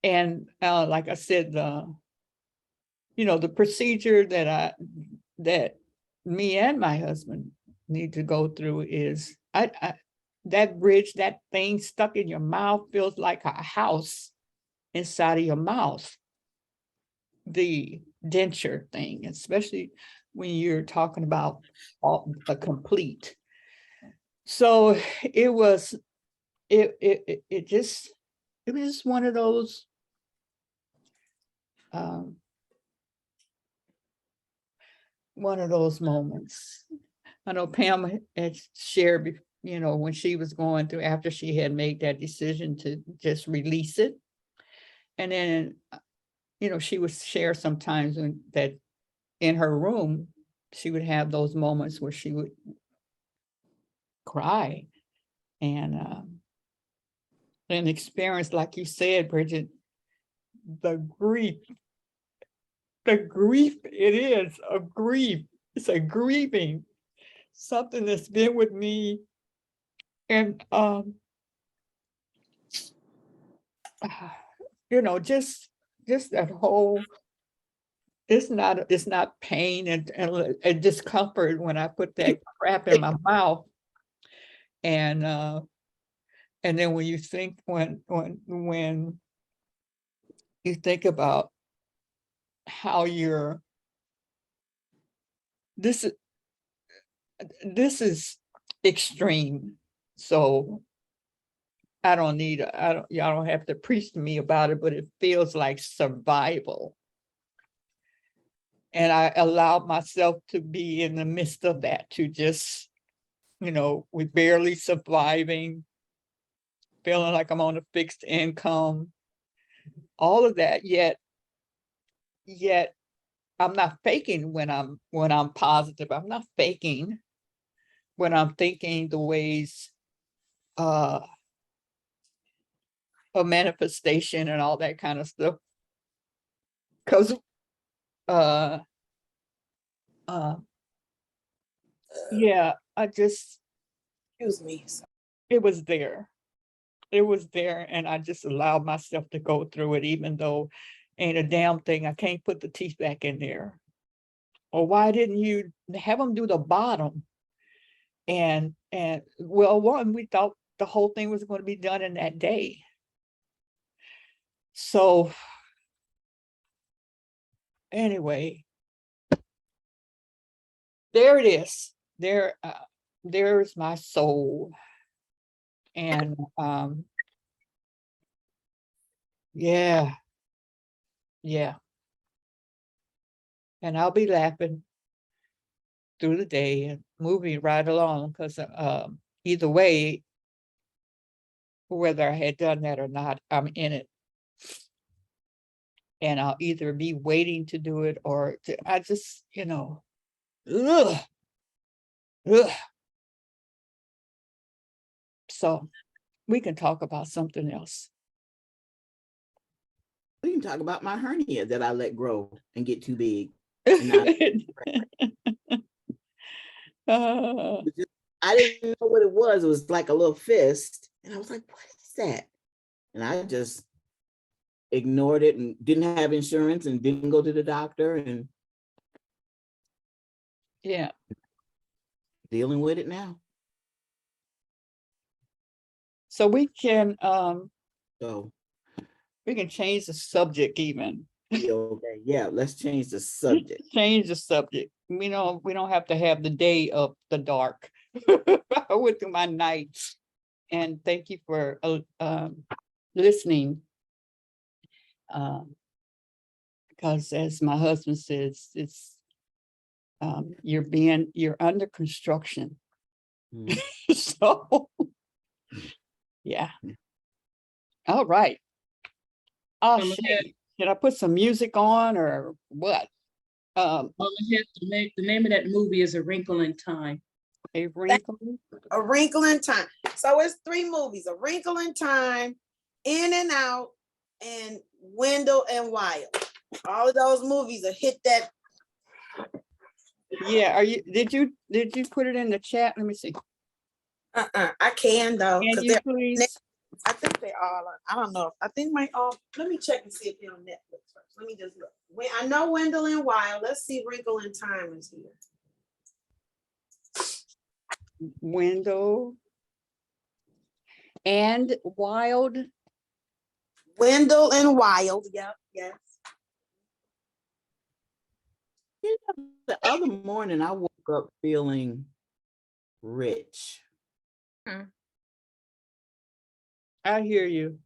And like I said, the procedure that me and my husband need to go through is that bridge, that thing stuck in your mouth feels like a house inside of your mouth. The denture thing, especially when you're talking about a complete. So it was just one of those moments. I know Pam had shared, when she was going through, after she had made that decision to just release it. And then, she would share sometimes that in her room, she would have those moments where she would cry and experience, like you said, Bridget, the grief it is of grief. It's a grieving, something that's been with me. And, just that whole, it's not pain and discomfort when I put that crap in my mouth. And then when you think, when you think about how this is extreme. So y'all don't have to preach to me about it, but it feels like survival. And I allowed myself to be in the midst of that, to just, we barely surviving, feeling like I'm on a fixed income, all of that, yet I'm not faking when I'm positive. I'm not faking when I'm thinking the ways of manifestation and all that kind of stuff. Because yeah, Excuse me. it was there. It was there, and I just allowed myself to go through it, even though ain't a damn thing. I can't put the teeth back in there. Or why didn't you have them do the bottom? And well, one, we thought the whole thing was going to be done in that day. So anyway, there it is. There's my soul. And yeah. And I'll be laughing through the day and moving right along, because either way, whether I had done that or not, I'm in it. And I'll either be waiting to do it, or I just, ugh. So we can talk about something else. We can talk about my hernia that I let grow and get too big. I didn't know what it was. It was like a little fist. And I was like, what is that? And I just ignored it and didn't have insurance and didn't go to the doctor, and yeah, dealing with it now. So we can So We can change the subject even. Okay, yeah, let's change the subject. Change the subject. We don't have to have the day of the dark. I went through my night, and thank you for listening. Because as my husband says, it's you're under construction. Mm. So yeah. All right. Oh, Mama had, should I put some music on or what? Mama had the name of that movie is A Wrinkle in Time. A Wrinkle. A Wrinkle in Time. So it's 3 movies: A Wrinkle in Time, In and Out, and Wendell and Wild. All of those movies are hit that. Yeah, did you put it in the chat? Let me see. I can though, Can because you please? I think they all are. I don't know. I think my all. Let me check and see if they're on Netflix first. Let me just look. I know Wendell and Wild. Let's see. Wrinkle in Time is here. Wendell and Wild. Wendell and Wild. Yep. Yes. You know, the other morning I woke up feeling rich. I hear you.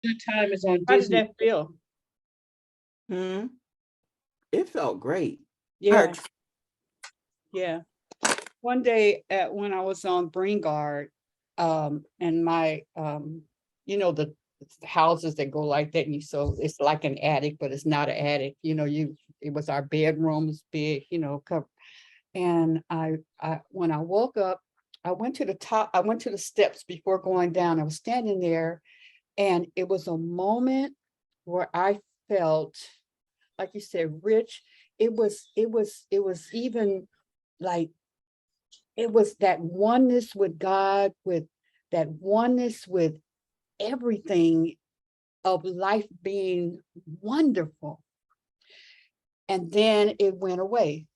Good Time is on How did Disney. that feel? It felt great. Yeah. Yeah. One day when I was on Green Guard, and my the houses that go like that, and so it's like an attic, but it's not an attic. It was our bedrooms big, cover. And I when I woke up, I went to the top, I went to the steps before going down. I was standing there, and it was a moment where I felt, like you said, rich. It was even like, it was that oneness with God, with that oneness with everything of life being wonderful. And then it went away.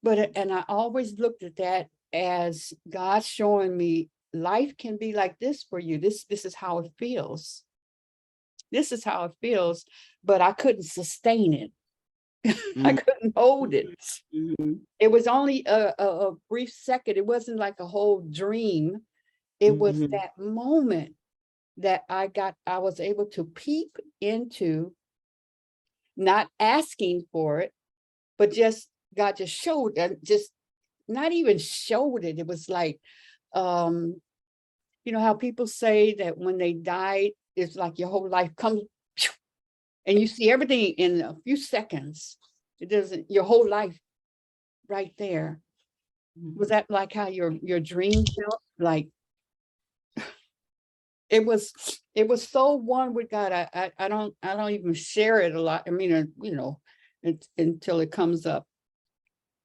And I always looked at that as God showing me life can be like this for you. This is how it feels. This is how it feels, but I couldn't sustain it. I couldn't hold it. It was only a brief second. It wasn't like a whole dream. It was that moment that I was able to peep into, not asking for it, but God just showed, just not even showed it. It was like, how people say that when they die, it's like your whole life comes and you see everything in a few seconds. It doesn't, your whole life right there. Was that like how your dream felt? Like it was so one with God. I don't even share it a lot. I mean, until it comes up.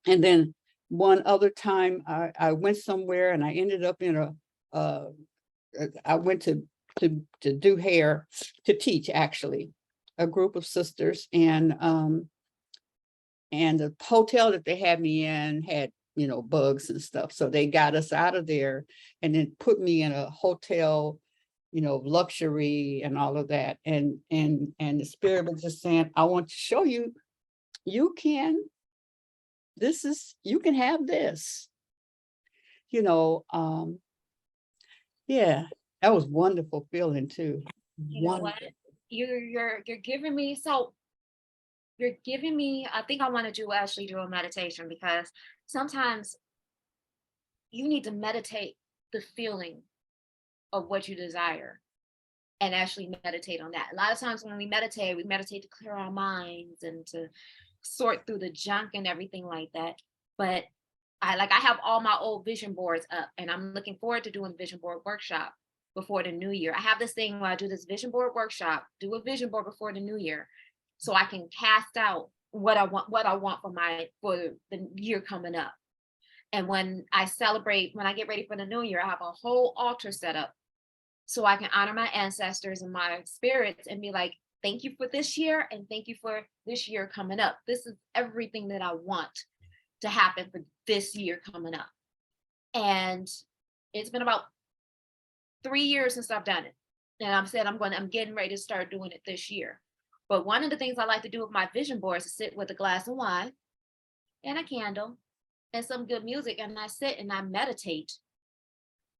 And then one other time I went somewhere and I ended up in I went to do hair, to teach, actually, a group of sisters, and the hotel that they had me in had bugs and stuff, so they got us out of there and then put me in a hotel, luxury and all of that, and the Spirit was just saying, I want to show you, you can have this, yeah, that was wonderful feeling too. You know what? You're giving me, I think I want to actually do a meditation, because sometimes you need to meditate the feeling of what you desire and actually meditate on that. A lot of times when we meditate to clear our minds and to sort through the junk and everything like that. But I have all my old vision boards up, and I'm looking forward to doing the vision board workshop before the new year. I have this thing where I do this vision board workshop, do a vision board before the new year, so I can cast out what I want for the year coming up. And when I get ready for the new year, I have a whole altar set up so I can honor my ancestors and my spirits and be like, thank you for this year, and thank you for this year coming up. This is everything that I want to happen for this year coming up. And it's been about 3 years since I've done it. And I'm getting ready to start doing it this year. But one of the things I like to do with my vision boards is sit with a glass of wine and a candle and some good music, and I sit and I meditate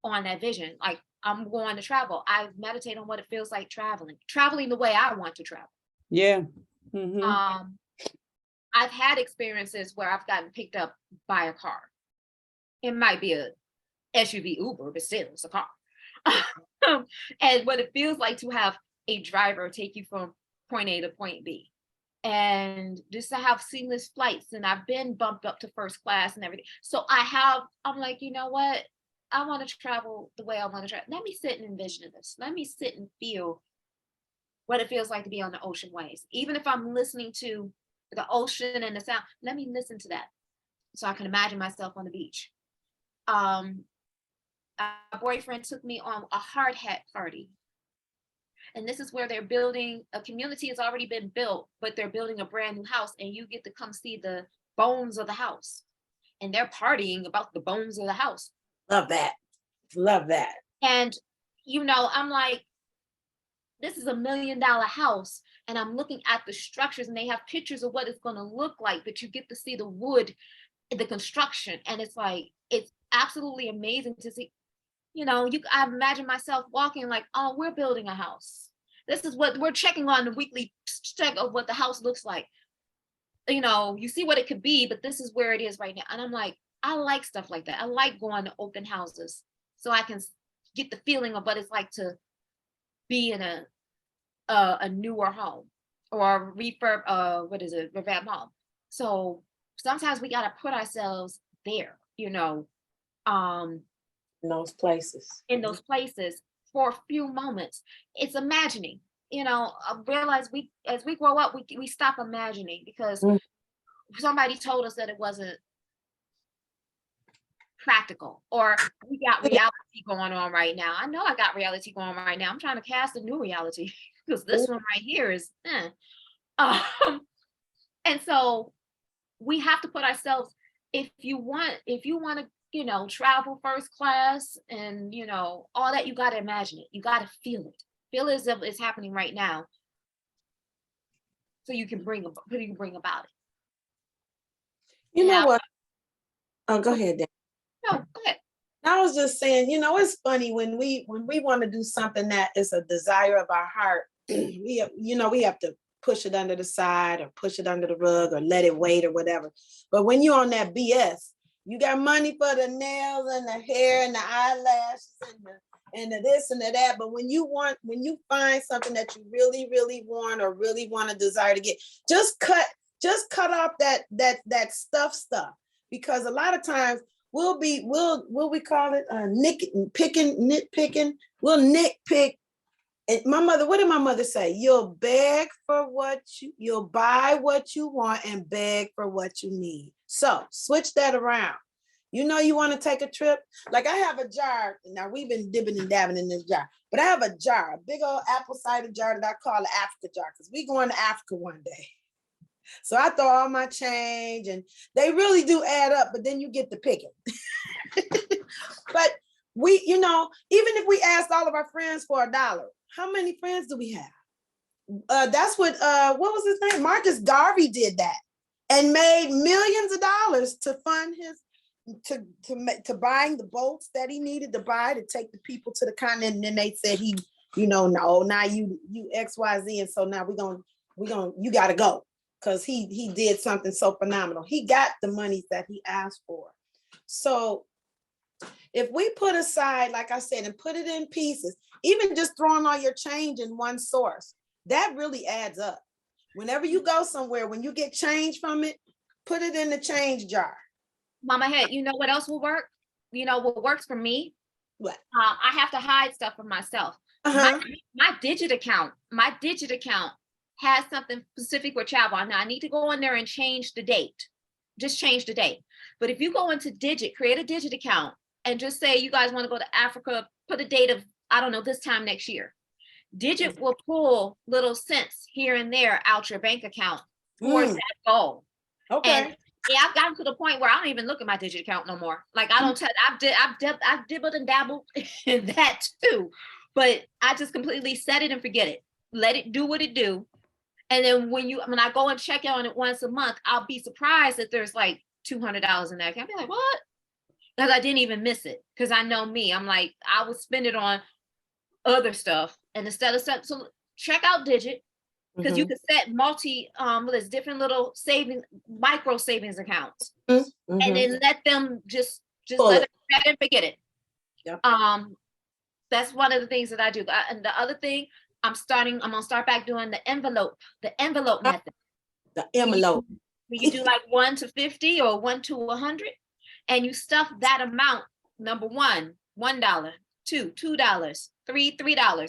on that vision. Like, I'm going to travel, I meditate on what it feels like traveling the way I want to travel. Yeah. Mhm. I've had experiences where I've gotten picked up by a car. It might be a SUV Uber, but still it's a car. And what it feels like to have a driver take you from point A to point B. And just to have seamless flights, and I've been bumped up to first class and everything. So I'm like, you know what? I want to travel the way I want to travel. Let me sit and envision this. Let me sit and feel what it feels like to be on the ocean waves. Even if I'm listening to the ocean and the sound, let me listen to that so I can imagine myself on the beach. A boyfriend took me on a hard hat party. And this is where they're building, a community has already been built, but they're building a brand new house, and you get to come see the bones of the house. And they're partying about the bones of the house. Love that. Love that. And, you know, I'm like, this is $1 million house. And I'm looking at the structures, and they have pictures of what it's going to look like, but you get to see the wood, the construction. And it's like, it's absolutely amazing to see. You know, I imagine myself walking like, oh, we're building a house. This is what we're checking on the weekly check of what the house looks like. You know, you see what it could be, but this is where it is right now. And I'm like, I like stuff like that. I like going to open houses so I can get the feeling of what it's like to be in a newer home or a revamp home. So sometimes we got to put ourselves there, you know, In those places. For a few moments. It's imagining, you know. I realize as we grow up, we stop imagining because somebody told us that it wasn't practical, or we got reality going on right now. I know I got reality going on right now. I'm trying to cast a new reality because this one right here is and so we have to put ourselves, if you want to, you know, travel first class and, you know, all that, you got to imagine it. You got to feel it as if it's happening right now. So you can bring about it. You know what? Oh, go ahead, Dan. No, go ahead. I was just saying, you know, it's funny when we want to do something that is a desire of our heart, we have to push it under the side or push it under the rug or let it wait or whatever. But when you're on that BS, you got money for the nails and the hair and the eyelashes and the this and the that. But when you find something that you really, really want or really want to desire to get, just cut off that stuff. Because a lot of times we'll call it nitpicking. We'll nitpick. And what did my mother say? You'll buy what you want and beg for what you need. So switch that around. You know, you want to take a trip. Like I have a jar. Now we've been dipping and dabbing in this jar, but I have a jar, a big old apple cider jar that I call the Africa jar because we going to Africa one day. So I throw all my change and they really do add up, but then you get the picking. But we, you know, even if we asked all of our friends for $1, how many friends do we have? That's what was his name? Marcus Garvey did that and made millions of dollars to fund his, to buying the boats that he needed to buy to take the people to the continent. And then they said he, you know, no, now you XYZ. And so now you got to go. Because he did something so phenomenal. He got the money that he asked for. So if we put aside, like I said, and put it in pieces, even just throwing all your change in one source, that really adds up. Whenever you go somewhere, when you get change from it, put it in the change jar. Mama Head, you know what else will work? You know what works for me? What? I have to hide stuff from myself. My Digit account has something specific with travel. Now I need to go in there and change the date. Just change the date. But if you go into Digit, create a Digit account and just say you guys want to go to Africa, put a date of, I don't know, this time next year. Digit will pull little cents here and there out your bank account towards that goal. Okay. And yeah, I've gotten to the point where I don't even look at my Digit account no more. Like I don't I've dibbled and dabbled in that too. but I just completely set it and forget it. Let it do what it do. And then when I go and check on it once a month, I'll be surprised that there's like $200 in that account. I'll be like, what? Because I didn't even miss it. Because I know me. I'm like, I would spend it on other stuff. And instead of stuff, so check out Digit. Because you can set there's different little micro savings accounts. And then let them just let it set and forget it. Yep. That's one of the things that I do. And the other thing, I'm gonna start back doing the envelope method. The envelope. Where you do like 1 to 50 or 1 to 100, and you stuff that amount. Number one, $1, two, $2, three, $3.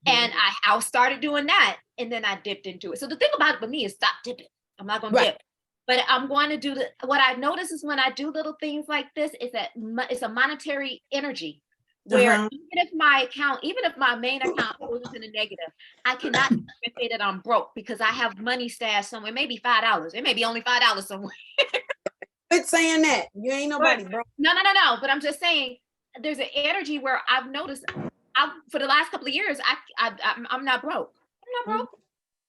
And I started doing that, and then I dipped into it. So the thing about it for me is stop dipping. I'm not gonna dip, but I'm going to do what I notice is when I do little things like this is that it's a monetary energy. Where even if my main account goes in the negative, I cannot say that I'm broke because I have money stashed somewhere, maybe $5. It may be only $5 somewhere. Quit saying that. You ain't nobody broke. No. But I'm just saying there's an energy where I've noticed for the last couple of years, I'm not broke. I'm not broke.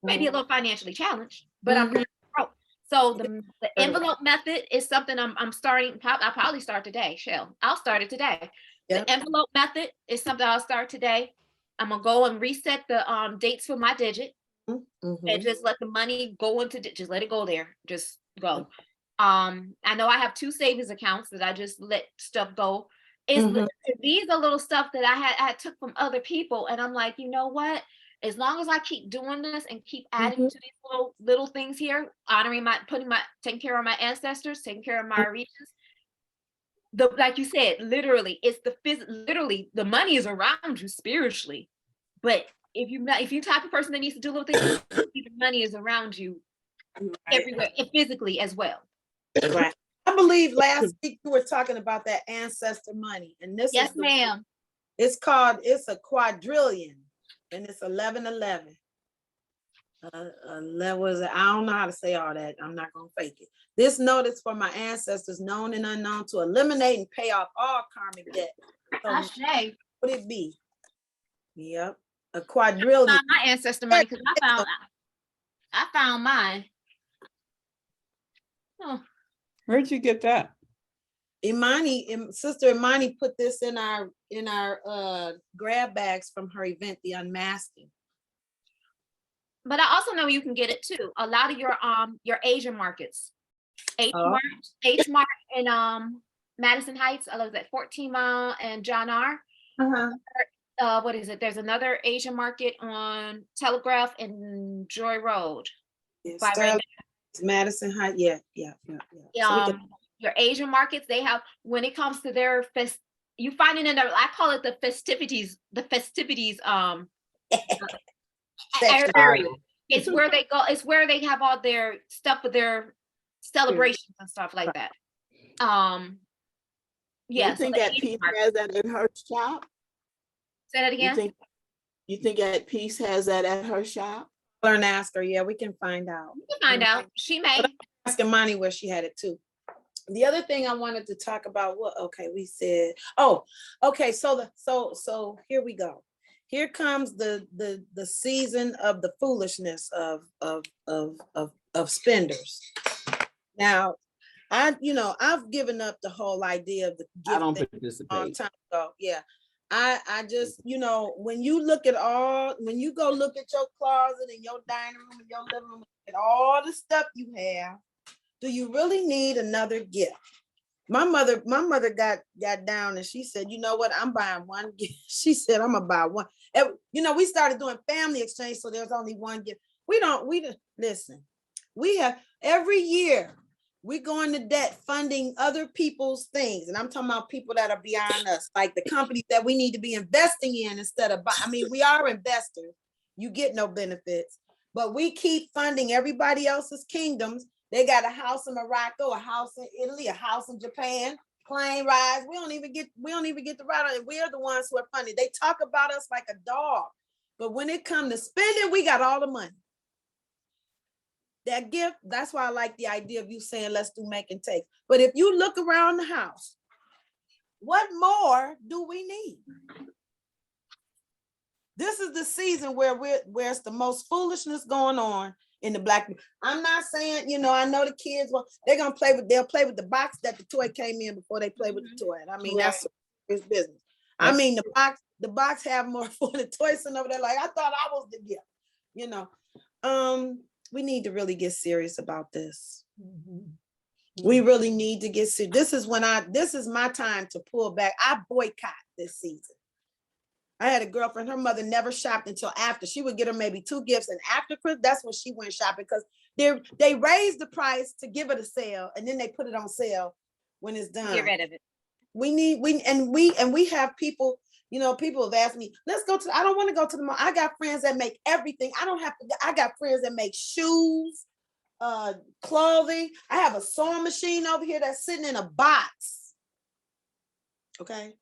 Maybe a little financially challenged, but I'm not broke. So the envelope method is something I'm starting. I'll probably start today, Shell. I'll start it today. Yep. The envelope method is something I'll start today. I'm gonna go and reset the dates for my Digit and just let the money go into just let it go there. Just go. I know I have 2 savings accounts that I just let stuff go. These are little stuff that I took from other people, and I'm like, you know what? As long as I keep doing this and keep adding to these little things here, taking care of my ancestors, taking care of my regions. Like you said, literally, it's literally the money is around you spiritually, but if you type of person that needs to do little things, the money is around you everywhere, and physically as well. Right. I believe last week you were talking about that ancestor money, and this yes, ma'am. It's a quadrillion, and it's 1111. I don't know how to say all that. I'm not gonna fake it. This notice for my ancestors, known and unknown, to eliminate and pay off all karmic debt. So would it be? Yep, a quadrillion. My ancestor money, because I found mine. Oh. Where'd you get that? Sister Imani put this in our grab bags from her event, The Unmasking. But I also know you can get it too. A lot of your Asian markets, H Mart in Madison Heights. I live at 14 Mile and John R. What is it? There's another Asian market on Telegraph and Joy Road. Yes, Madison Heights. Yeah. So your Asian markets, they have, when it comes to their you find it in I call it the festivities area. It's where they go. It's where they have all their stuff for their celebrations and stuff like that. Yeah. You think At Peace has that at her shop? Say that again. You think At Peace has that at her shop? Learn, ask her. Yeah, we can find out. We can find out. She may. Ask Imani where she had it too. The other thing I wanted to talk about, we said, so here we go. Here comes the season of the foolishness of spenders. Now, I've given up the whole idea of the gift. I don't participate. A long time ago. Yeah. I just, when you go look at your closet and your dining room and your living room and all the stuff you have, do you really need another gift? My mother got down and she said, you know what? I'm buying one gift. She said, I'm gonna buy one. We started doing family exchange, so there's only one gift. Listen, we have every year we go into debt funding other people's things. And I'm talking about people that are beyond us, like the companies that we need to be investing in instead of we are investors. You get no benefits, but we keep funding everybody else's kingdoms. They got a house in Morocco, a house in Italy, a house in Japan, plane rides. We don't even get to ride on it. We are the ones who are funding. They talk about us like a dog, but when it comes to spending, we got all the money. That gift, that's why I like the idea of you saying, let's do make and take. But if you look around the house, what more do we need? This is the season where it's the most foolishness going on in the Black. I'm not saying, I know the kids, they'll play with the box that the toy came in before they play with the toy. And I mean, that's his business. I mean, the box have more for the toy sitting over there. Like, I thought I was the gift, we need to really get serious about this. We really need to get serious. This is my time to pull back. I boycott this season. I had a girlfriend, her mother never shopped until after. She would get her maybe 2 gifts, and after Christmas, that's when she went shopping, because they raised the price to give it a sale, and then they put it on sale when it's done. Get rid of it. We have people, people have asked me, I don't want to go to the mall. I got friends that make everything. I got friends that make shoes, clothing. I have a sewing machine over here that's sitting in a box. Okay.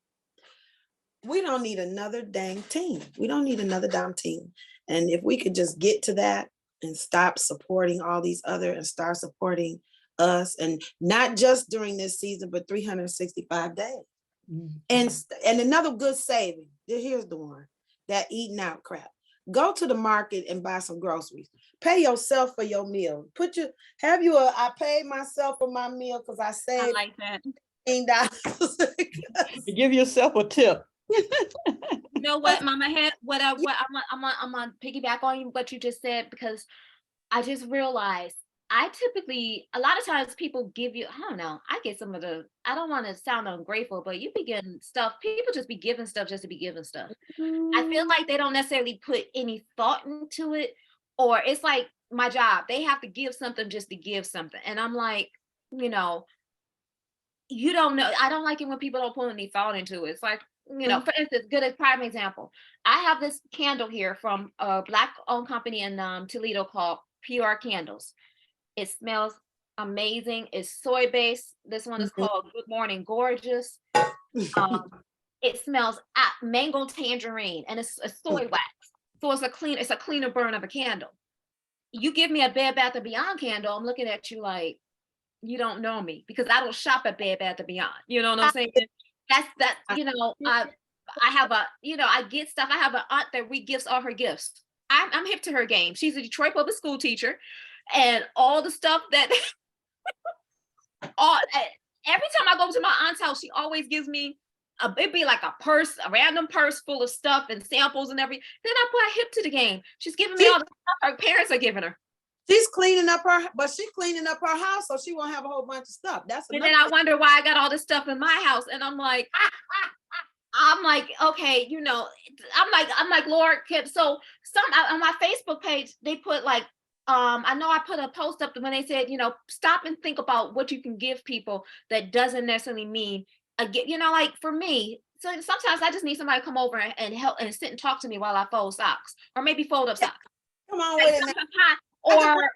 We don't need another dang team. We don't need another damn team. And if we could just get to that and stop supporting all these other and start supporting us, and not just during this season, but 365 days. And another good saving, here's the one, that eating out crap. Go to the market and buy some groceries. Pay yourself for your meal. I paid myself for my meal because I saved I like that. $15. Give yourself a tip. You know what, Mama Head? I'm on piggyback on what you just said, because I just realized I typically, a lot of times people give you, I don't know, I get some of the, I don't want to sound ungrateful, but you be getting stuff, people just be giving stuff just to be giving stuff. I feel like they don't necessarily put any thought into it, or it's like my job, they have to give something just to give something. And I'm like, you don't know, I don't like it when people don't put any thought into it. It's like, for instance, good prime example. I have this candle here from a Black-owned company in Toledo called PR Candles. It smells amazing. It's soy-based. This one is called Good Morning Gorgeous. It smells mango tangerine, and it's a soy wax. So it's a cleaner burn of a candle. You give me a Bed Bath & Beyond candle, I'm looking at you like you don't know me, because I don't shop at Bed Bath & Beyond. You know what I'm saying? I have I get stuff. I have an aunt that re-gifts all her gifts. I'm hip to her game. She's a Detroit public school teacher, and all the stuff that every time I go to my aunt's house, she always gives me it'd be like a random purse full of stuff and samples and everything. Then I put hip to the game. She's giving me all the stuff her parents are giving her. She's cleaning up her house, so she won't have a whole bunch of stuff. And then I wonder why I got all this stuff in my house, and I'm like, okay, I'm like, Lord, so on my Facebook page, they put like, I know I put a post up when they said, stop and think about what you can give people that doesn't necessarily mean like for me. So sometimes I just need somebody to come over and help and sit and talk to me while I fold socks, or maybe fold up socks. Come on with it. Or,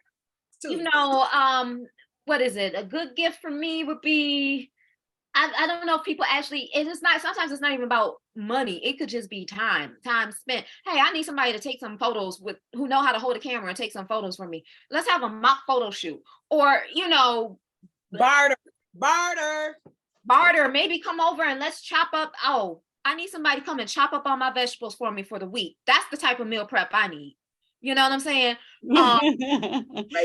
what is it? A good gift for me would be, I don't know if people actually, sometimes it's not even about money. It could just be time spent. Hey, I need somebody to take some photos who know how to hold a camera and take some photos for me. Let's have a mock photo shoot. Or, barter, maybe come over and let's chop up. Oh, I need somebody to come and chop up all my vegetables for me for the week. That's the type of meal prep I need. You know what I'm saying? Right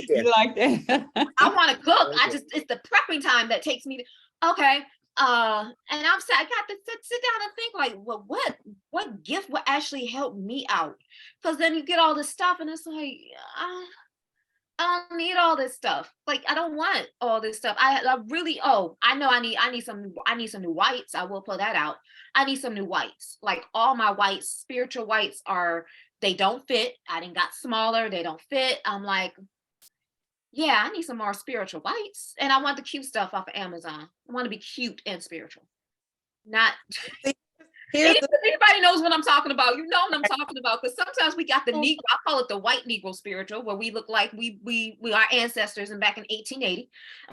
there. You like that? I want to cook. It's the prepping time that takes me to, okay. And I got to sit down and think like, well, what gift would actually help me out? Because then you get all this stuff and it's like, I don't need all this stuff. Like, I don't want all this stuff. I know I need some new whites. I will pull that out. I need some new whites. Like all my whites, spiritual whites they don't fit. I didn't got smaller. They don't fit. I'm like, yeah, I need some more spiritual whites. And I want the cute stuff off of Amazon. I want to be cute and spiritual. Not anybody knows what I'm talking about. You know what I'm talking about. Because sometimes we got the Negro, I call it the white Negro spiritual, where we look like we our ancestors and back in 1880.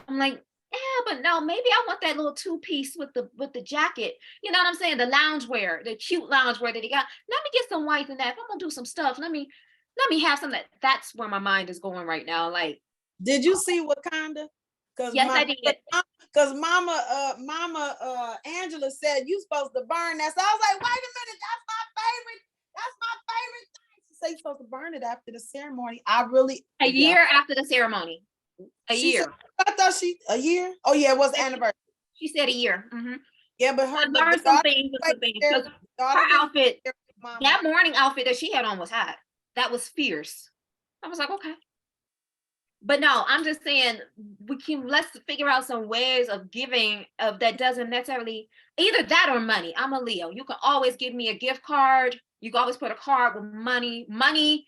I'm like, yeah, but no, maybe I want that little 2-piece with the jacket. You know what I'm saying? The loungewear, the cute loungewear that he got. Let me get some whites in that. If I'm gonna do some stuff, let me have some that's where my mind is going right now. Like, did you see Wakanda? Yes, I did. Because Mama Angela said you supposed to burn that. So I was like, wait a minute, That's my favorite thing. She said you're supposed to burn it after the ceremony. I really A year after the ceremony. A She year. said- I thought a year. Oh yeah, it was the anniversary. She said a year. Yeah, but I her learned some things with some things. 'Cause her outfit, that morning outfit that she had on was hot. That was fierce. I was like, okay. But no, I'm just saying let's figure out some ways of giving that doesn't necessarily either that or money. I'm a Leo. You can always give me a gift card. You can always put a card with money. Money,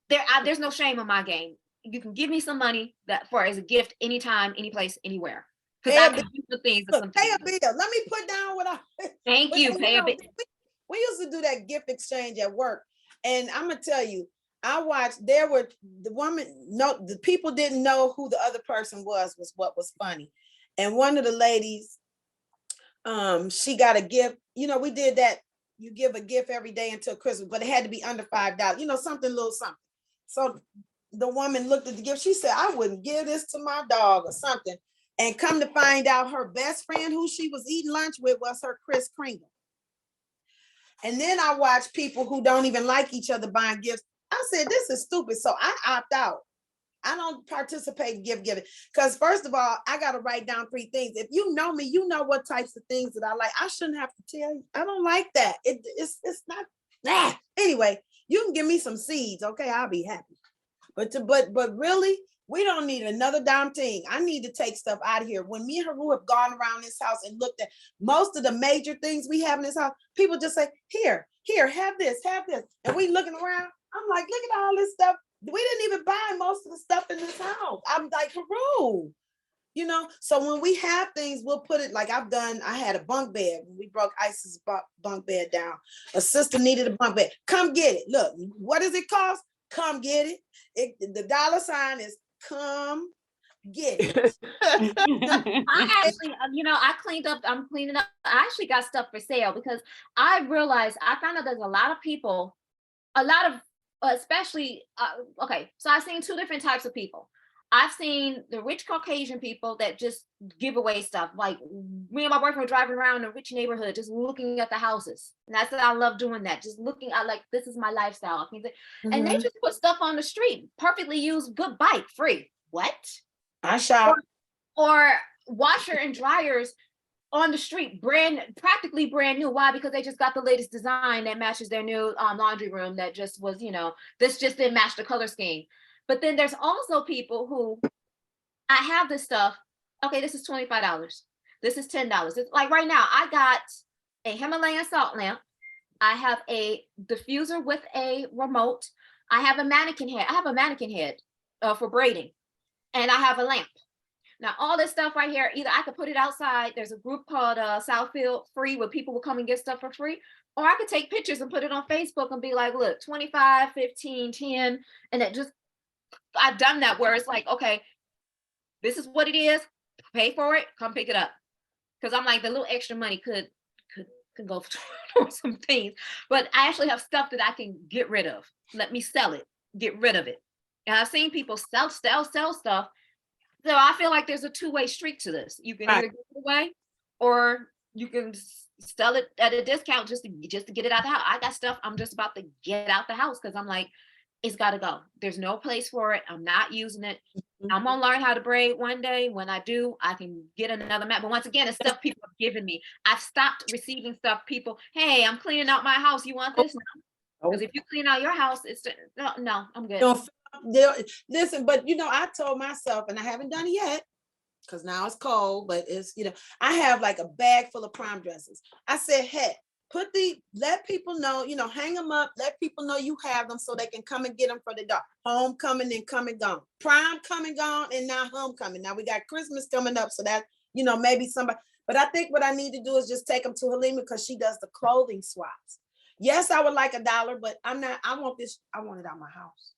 there's no shame in my game. You can give me some money as a gift anytime, any place, anywhere. Because I can do the things. Pay a bill. Let me put down what I. Thank you. Pay a bill. We used to do that gift exchange at work, and I'm gonna tell you, I watched. There were the people didn't know who the other person was what was funny, and one of the ladies, she got a gift. You know, we did that. You give a gift every day until Christmas, but it had to be under $5. You know, something little something. So the woman looked at the gift. She said, "I wouldn't give this to my dog or something." And come to find out, her best friend who she was eating lunch with was her Kris Kringle. And then I watch people who don't even like each other buying gifts. I said, this is stupid. So I opt out. I don't participate in gift giving. Because first of all, I got to write down 3 things. If you know me, you know what types of things that I like. I shouldn't have to tell you. I don't like that. It's not that. Anyway, you can give me some seeds. Okay, I'll be happy. But really, we don't need another damn thing. I need to take stuff out of here. When me and Haru have gone around this house and looked at most of the major things we have in this house, people just say, here, have this. And we looking around. I'm like, look at all this stuff. We didn't even buy most of the stuff in this house. I'm like, Haru, you know? So when we have things, we'll put it like I had a bunk bed. When we broke Isis' bunk bed down. A sister needed a bunk bed. Come get it. Look, what does it cost? Come get it. The dollar sign is come get it. I actually, I cleaned up. I'm cleaning up. I actually got stuff for sale because I realized I found out there's a lot of people, especially, okay, so I've seen 2 different types of people. I've seen the rich Caucasian people that just give away stuff. Like me and my boyfriend were driving around a rich neighborhood, just looking at the houses. And I said, I love doing that. Just looking at like, this is my lifestyle. And they just put stuff on the street, perfectly used, good bike, free. What? I shop. Or washer and dryers on the street, practically brand new. Why? Because they just got the latest design that matches their new laundry room that just was, this just didn't match the color scheme. But then there's also people who, I have this stuff. Okay, this is $25. This is $10. It's like right now, I got a Himalayan salt lamp. I have a diffuser with a remote. I have a mannequin head. I have a mannequin head for braiding. And I have a lamp. Now, all this stuff right here, either I could put it outside. There's a group called Southfield Free where people will come and get stuff for free. Or I could take pictures and put it on Facebook and be like, look, 25, 15, 10. And it just, I've done that where it's like, okay, this is what it is. Pay for it. Come pick it up. Because I'm like, the little extra money could go for some things. But I actually have stuff that I can get rid of. Let me sell it. Get rid of it. And I've seen people sell stuff. So I feel like there's a 2-way street to this. You can either give it away or you can sell it at a discount just to get it out the house. I got stuff I'm just about to get out the house because I'm like, it's got to go. There's no place for it. I'm not using it. I'm going to learn how to braid one day. When I do, I can get another mat. But once again, it's stuff people have given me. I've stopped receiving stuff. People, hey, I'm cleaning out my house. You want this? Because if you clean out your house, no, I'm good. Listen, but I told myself, and I haven't done it yet, because now it's cold, but it's, I have like a bag full of prom dresses. I said, hey, let people know, hang them up, let people know you have them so they can come and get them for the dog. Homecoming and come and gone. Prom come and gone, and now homecoming. Now we got Christmas coming up, so that, maybe somebody, but I think what I need to do is just take them to Halima because she does the clothing swaps. Yes, I would like $1, but I want it out my house.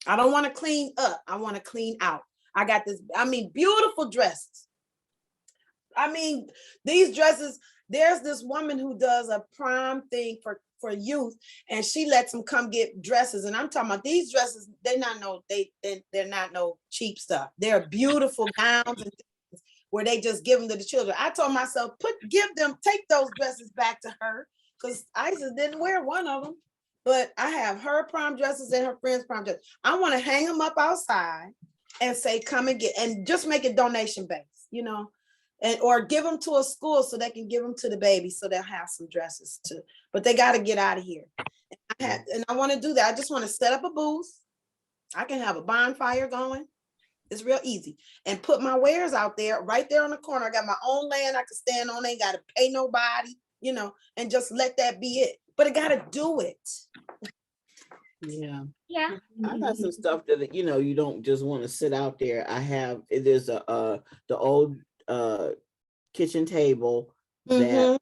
I don't want to clean up. I want to clean out. I got this, beautiful dresses. These dresses, there's this woman who does a prom thing for youth, and she lets them come get dresses. And I'm talking about these dresses, they're not no cheap stuff. They're beautiful gowns and things where they just give them to the children. I told myself, take those dresses back to her because Isis didn't wear one of them. but I have her prom dresses and her friends' prom dresses. I want to hang them up outside and say, come and get, and just make it donation based, you know, and or give them to a school so they can give them to the babies so they'll have some dresses too. But they got to get out of here. And I want to do that. I just want to set up a booth. I can have a bonfire going. It's real easy. And put my wares out there, right there on the corner. I got my own land I can stand on. Ain't got to pay nobody, you know, and just let that be it. But I got to do it. Yeah. Yeah. I got some stuff that, you know, you don't just want to sit out there. I have, there's the old kitchen table that,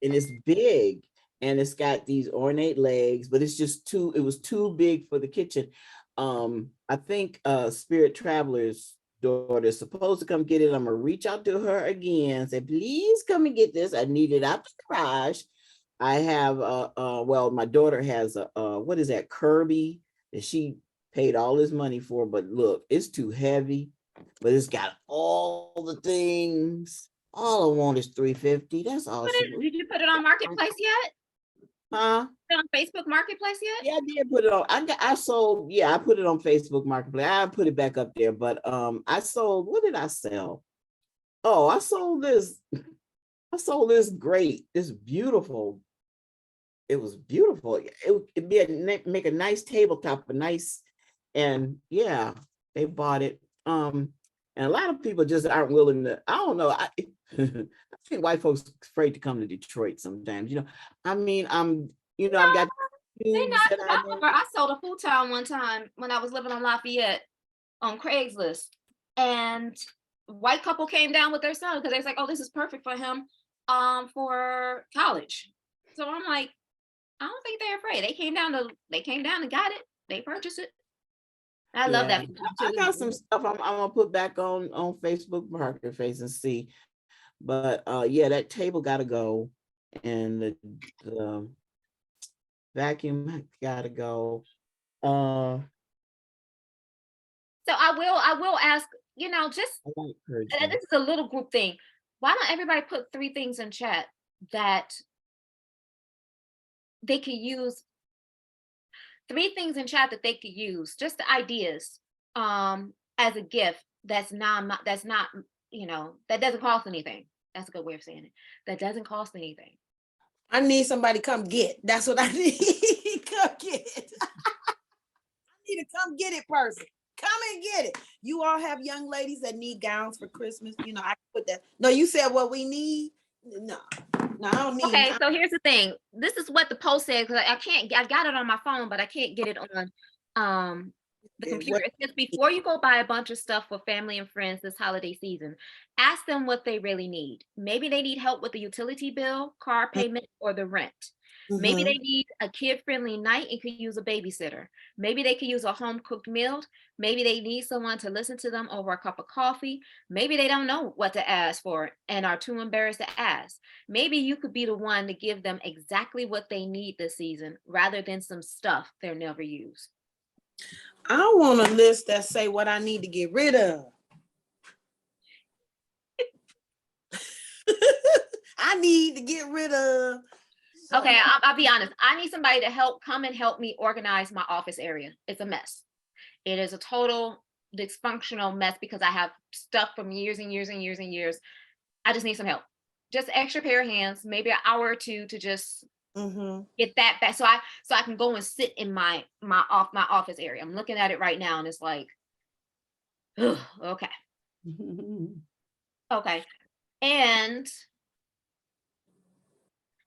and it's big and it's got these ornate legs, but it's just it was too big for the kitchen. I think Spirit Traveler's daughter is supposed to come get it. I'm gonna reach out to her again, say, please come and get this. I need it out the garage. I have well, my daughter has a what is that, Kirby, that she paid all this money for, but look, it's too heavy, but it's got all the things. All I want is $350. That's all. Did you put it on Marketplace yet? Huh? Put it on Facebook Marketplace yet? Yeah, I did put it on. I sold, yeah, I put it on Facebook Marketplace. I put it back up there, but I sold, what did I sell? Oh, I sold this. I sold this great, this beautiful. It was beautiful. It'd be make a nice tabletop, a nice, and yeah, they bought it. And a lot of people just aren't willing to, I don't know. I think white folks afraid to come to Detroit sometimes, you know. I mean, you know, I've got They not, I sold a futon one time when I was living on Lafayette on Craigslist, and white couple came down with their son because they was like, oh, this is perfect for him for college. So I'm like, I don't think they're afraid. They came down and got it. They purchased it. I love that. I got some stuff I'm gonna put back on Facebook Marketplace and see. But yeah, that table gotta go, and the vacuum gotta go. So I will ask, you know, just this is a little group thing. Why don't everybody put 3 things in chat that they could use? 3 things in chat that they could use, just the ideas, as a gift that's not, you know, that doesn't cost anything. That's a good way of saying it. That doesn't cost anything. I need somebody to come get. That's what I need. Come get it. I need a come get it person. Come and get it. You all have young ladies that need gowns for Christmas. You know, I can put that. No, you said what we need. No, I don't need. Okay, so here's the thing. This is what the post said, because I got it on my phone, but I can't get it on the computer. It says, before you go buy a bunch of stuff for family and friends this holiday season, ask them what they really need. Maybe they need help with the utility bill, car payment, or the rent. Maybe they need a kid-friendly night and could use a babysitter. Maybe they could use a home-cooked meal. Maybe they need someone to listen to them over a cup of coffee. Maybe they don't know what to ask for and are too embarrassed to ask. Maybe you could be the one to give them exactly what they need this season, rather than some stuff they'll never use. I want a list that say what I need to get rid of. I need to get rid of. Okay, I'll be honest. I need somebody to come and help me organize my office area. It's a mess. It is a total dysfunctional mess because I have stuff from years and years and years and years. I just need some help. Just extra pair of hands, maybe an hour or two to just get that back. So I can go and sit in my office area. I'm looking at it right now and it's like, ugh, okay. Okay. And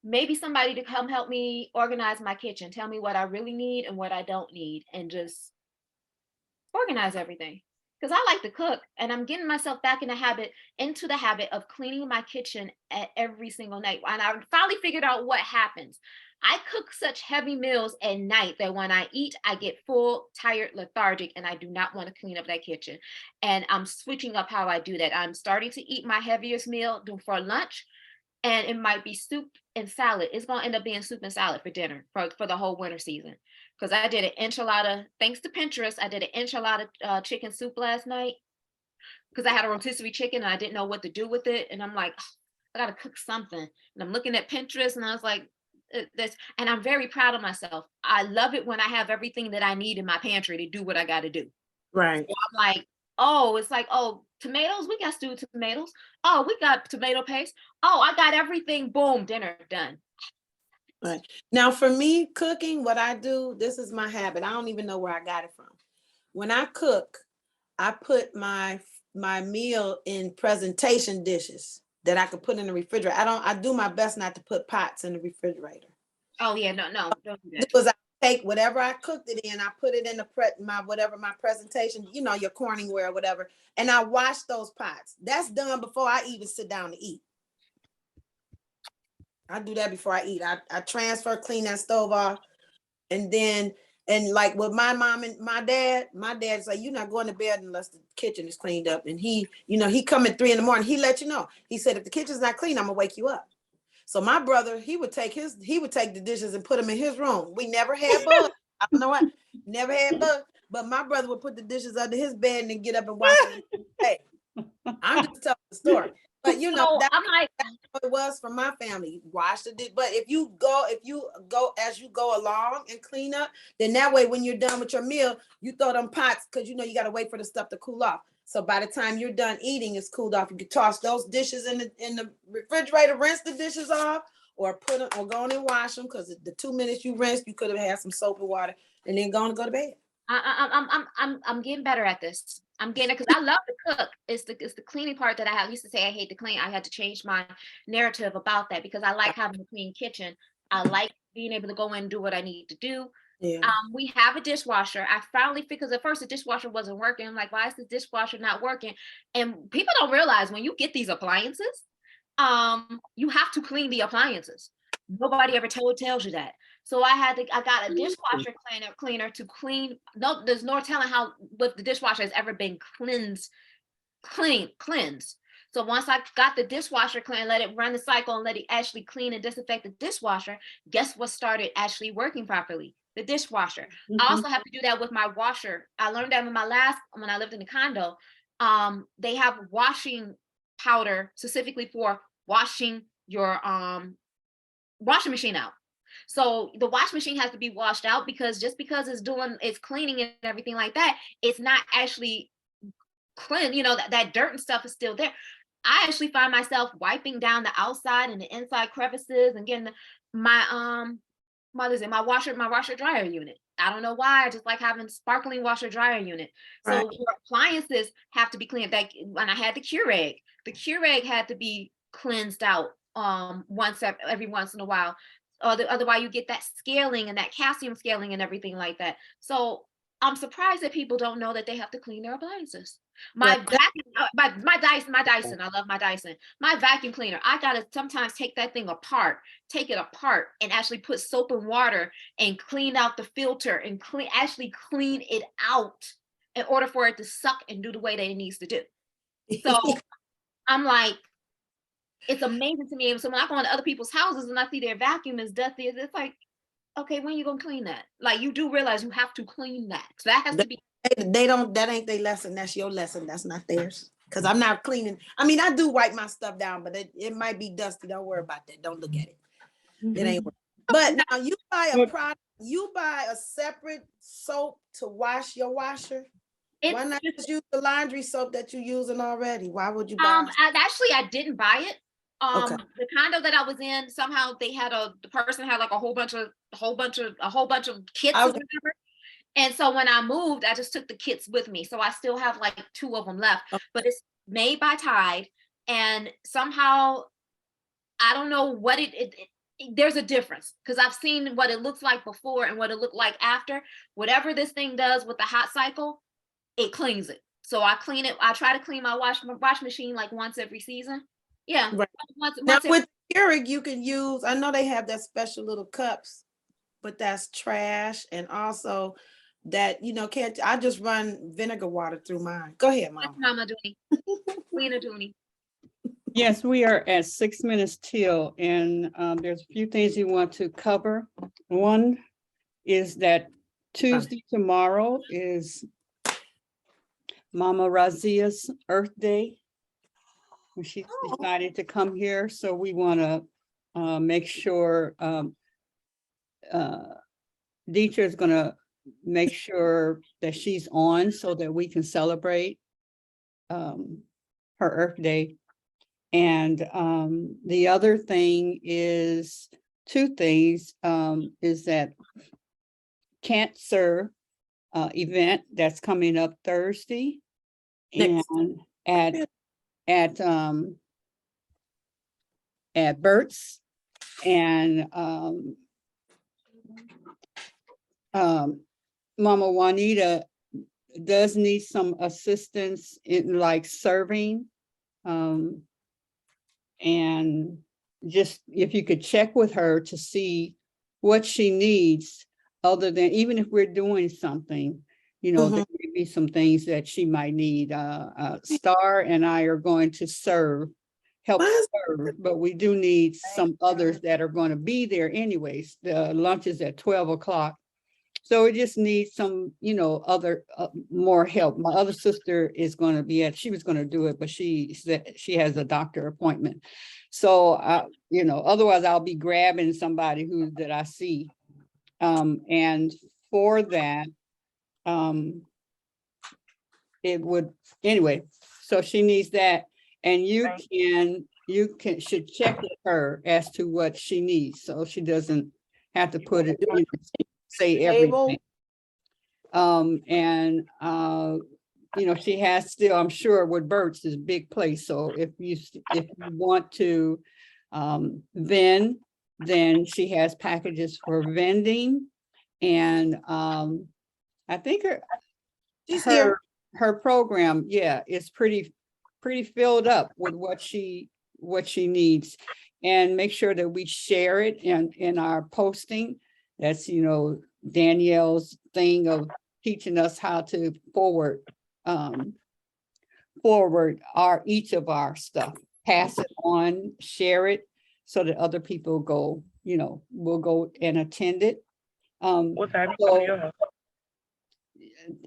maybe somebody to come help me organize my kitchen, tell me what I really need and what I don't need, and just organize everything. Because I like to cook, and I'm getting myself back into the habit of cleaning my kitchen every single night. And I finally figured out what happens. I cook such heavy meals at night that when I eat, I get full, tired, lethargic, and I do not want to clean up that kitchen. And I'm switching up how I do that. I'm starting to eat my heaviest meal for lunch, and it might be soup and salad. It's going to end up being soup and salad for dinner for the whole winter season. Because I did an enchilada, thanks to Pinterest, I did an enchilada chicken soup last night because I had a rotisserie chicken and I didn't know what to do with it. And I'm like, I got to cook something. And I'm looking at Pinterest and I was like, this, and I'm very proud of myself. I love it when I have everything that I need in my pantry to do what I got to do. Right. So I'm like, oh, it's like, oh, tomatoes, we got stewed tomatoes. Oh, we got tomato paste. Oh, I got everything. Boom, dinner done. Right. Now, for me, cooking, what I do, this is my habit. I don't even know where I got it from. When I cook, I put my meal in presentation dishes that I could put in the refrigerator. I do my best not to put pots in the refrigerator. Oh yeah, no, don't do that. Because I take whatever I cooked it in, I put it in the my presentation, you know, your Corningware or whatever, and I wash those pots. That's done before I even sit down to eat. I do that before I eat. I transfer, clean that stove off, and then, and like with my mom and my dad's like, you're not going to bed unless the kitchen is cleaned up. And he, you know, he come at 3 a.m. He let you know. He said, if the kitchen's not clean, I'm gonna wake you up. So my brother, he would take the dishes and put them in his room. We never had bugs. I don't know what, never had bugs. But my brother would put the dishes under his bed and then get up and wash them. Hey, I'm just telling the story. But you know, So that's I'm like, what it was from my family. Wash the dish. But if you go as you go along and clean up, then that way when you're done with your meal, you throw them pots, because you know you got to wait for the stuff to cool off. So by the time you're done eating, it's cooled off. You can toss those dishes in the refrigerator, rinse the dishes off, or put them, or go on and wash them, because the 2 minutes you rinsed, you could have had some soap and water, and then go to bed. I'm getting better at this. I'm getting it because I love to cook. It's the cleaning part that I used to say I hate to clean. I had to change my narrative about that because I like having a clean kitchen. I like being able to go in and do what I need to do. Yeah. We have a dishwasher. I finally, because at first the dishwasher wasn't working. I'm like, why is the dishwasher not working? And people don't realize when you get these appliances, you have to clean the appliances. Nobody ever tells you that. So I got a dishwasher cleaner to clean. No, there's no telling how what the dishwasher has ever been cleansed. So once I got the dishwasher clean, let it run the cycle and let it actually clean and disinfect the dishwasher, guess what started actually working properly? The dishwasher. I also have to do that with my washer. I learned that when I lived in the condo, they have washing powder specifically for washing your washing machine out. So the wash machine has to be washed out because just because it's cleaning and everything like that, it's not actually clean. You know, that dirt and stuff is still there. I actually find myself wiping down the outside and the inside crevices and getting my washer dryer unit. I don't know why. I just like having sparkling washer dryer unit. So Right. your appliances have to be cleaned. Like when I had the Keurig had to be cleansed out every once in a while. Otherwise you get that scaling and that calcium scaling and everything like that. So I'm surprised that people don't know that they have to clean their appliances. My Dyson, I love my Dyson. My vacuum cleaner, I gotta sometimes take that thing apart, and actually put soap and water and clean out the filter and actually clean it out in order for it to suck and do the way that it needs to do. So I'm like, it's amazing to me. So when I go into other people's houses and I see their vacuum is dusty, it's like, okay, when are you gonna clean that? Like, you do realize you have to clean that. So that has to be. They don't, that ain't their lesson. That's your lesson. That's not theirs. Because I'm not cleaning. I mean, I do wipe my stuff down, but it might be dusty. Don't worry about that. Don't look at it. It ain't work. But now you buy a product, you buy a separate soap to wash your washer. Why not just use the laundry soap that you're using already? Why would you buy? I didn't buy it. Okay. The condo that I was in, somehow the person had like a whole bunch of kits or whatever. And so when I moved, I just took the kits with me. So I still have like 2 of them left, but it's made by Tide. And somehow, I don't know what there's a difference because I've seen what it looks like before and what it looked like after. Whatever this thing does with the hot cycle, it cleans it. So I clean it. I try to clean my wash machine like once every season. Yeah. Right. Now with Keurig, you can use, I know they have that special little cups, but that's trash. And also that, you know, I just run vinegar water through mine. Go ahead, Mama. Mama Dooney. Lena Dooney. Yes, we are at 6 minutes till, and there's a few things you want to cover. One is that Tuesday tomorrow is Mama Razia's Earth Day. She decided to come here, so we want to make sure Deidre is gonna make sure that she's on so that we can celebrate her Earth Day. And the other thing is, two things, is that cancer event that's coming up Thursday. Next. And at Burt's, and Mama Juanita does need some assistance in like serving. And just if you could check with her to see what she needs, other than, even if we're doing something, you know, there may be some things that she might need. Star and I are going to help serve, but we do need some others that are going to be there anyways. The lunch is at 12 o'clock. So we just need some, you know, other more help. My other sister is going to be she was going to do it, but she said she has a doctor appointment. So, you know, otherwise I'll be grabbing somebody that I see. And for that, it would, anyway, so she needs that. And you should check with her as to what she needs, so she doesn't have to put it, say everything. You know, she has still, I'm sure with Burt's is a big place. So if you want to vend, then she has packages for vending. And I think her program, yeah, is pretty filled up with what she needs. And make sure that we share it in our posting. That's, you know, Danyelle's thing of teaching us how to forward each of our stuff, pass it on, share it, so that other people go, you know, will go and attend it. What time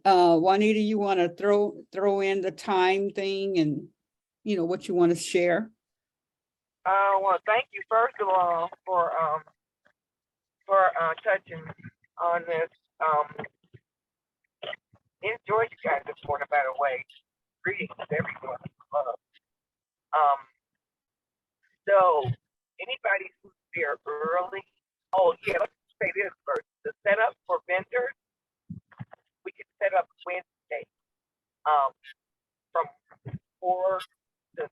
Juanita, you want to throw in the time thing and, you know, what you want to share? Well, thank you first of all for touching on this. Enjoy you guys this morning, by the way. Greetings to everyone. So anybody who's there early, oh yeah, let's say this first. The setup for vendors, we can set up Wednesday, from 4 to 7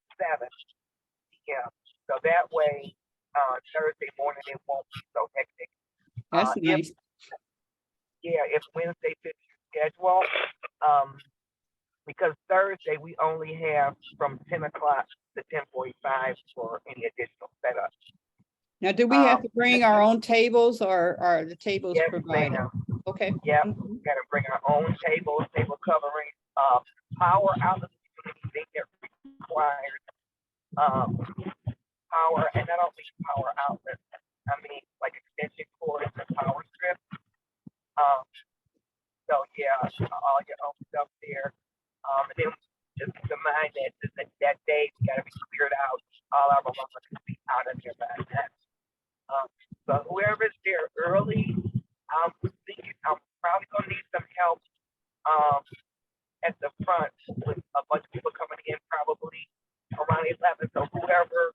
p.m. So that way, Thursday morning it won't be so hectic. That's nice. If Wednesday fits your schedule, because Thursday we only have from 10 o'clock to 10:45 for any additional setup. Now, do we have to bring our own tables, or are the tables Yes, provided? ma'am. Okay. Yep, we gotta bring our own tables, table covering, power outlets, they get required, power, and not only power outlets, I mean, like extension cords and power strips. So yeah, all your own stuff there. And then just keep in mind that day we gotta be cleared out. All our belongings can be out of there by that. So whoever's there early, I'm thinking I'm probably gonna need some help at the front with a bunch of people coming in probably around 11. So whoever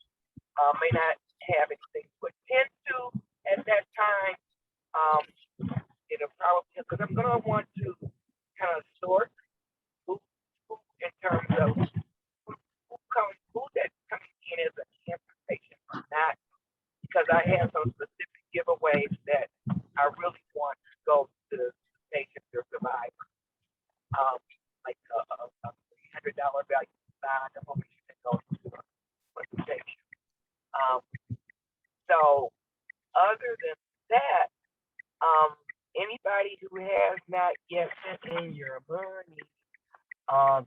may not have anything to attend to at that time, it'll probably, because I'm gonna want to kind of sort who in terms of who that's coming in as a cancer patient or not, because I have some specific giveaways that I really want to go to the patients or survivors. Like a $300 value bond of what we can go to the patient. So other than that, anybody who has not yet sent in your money,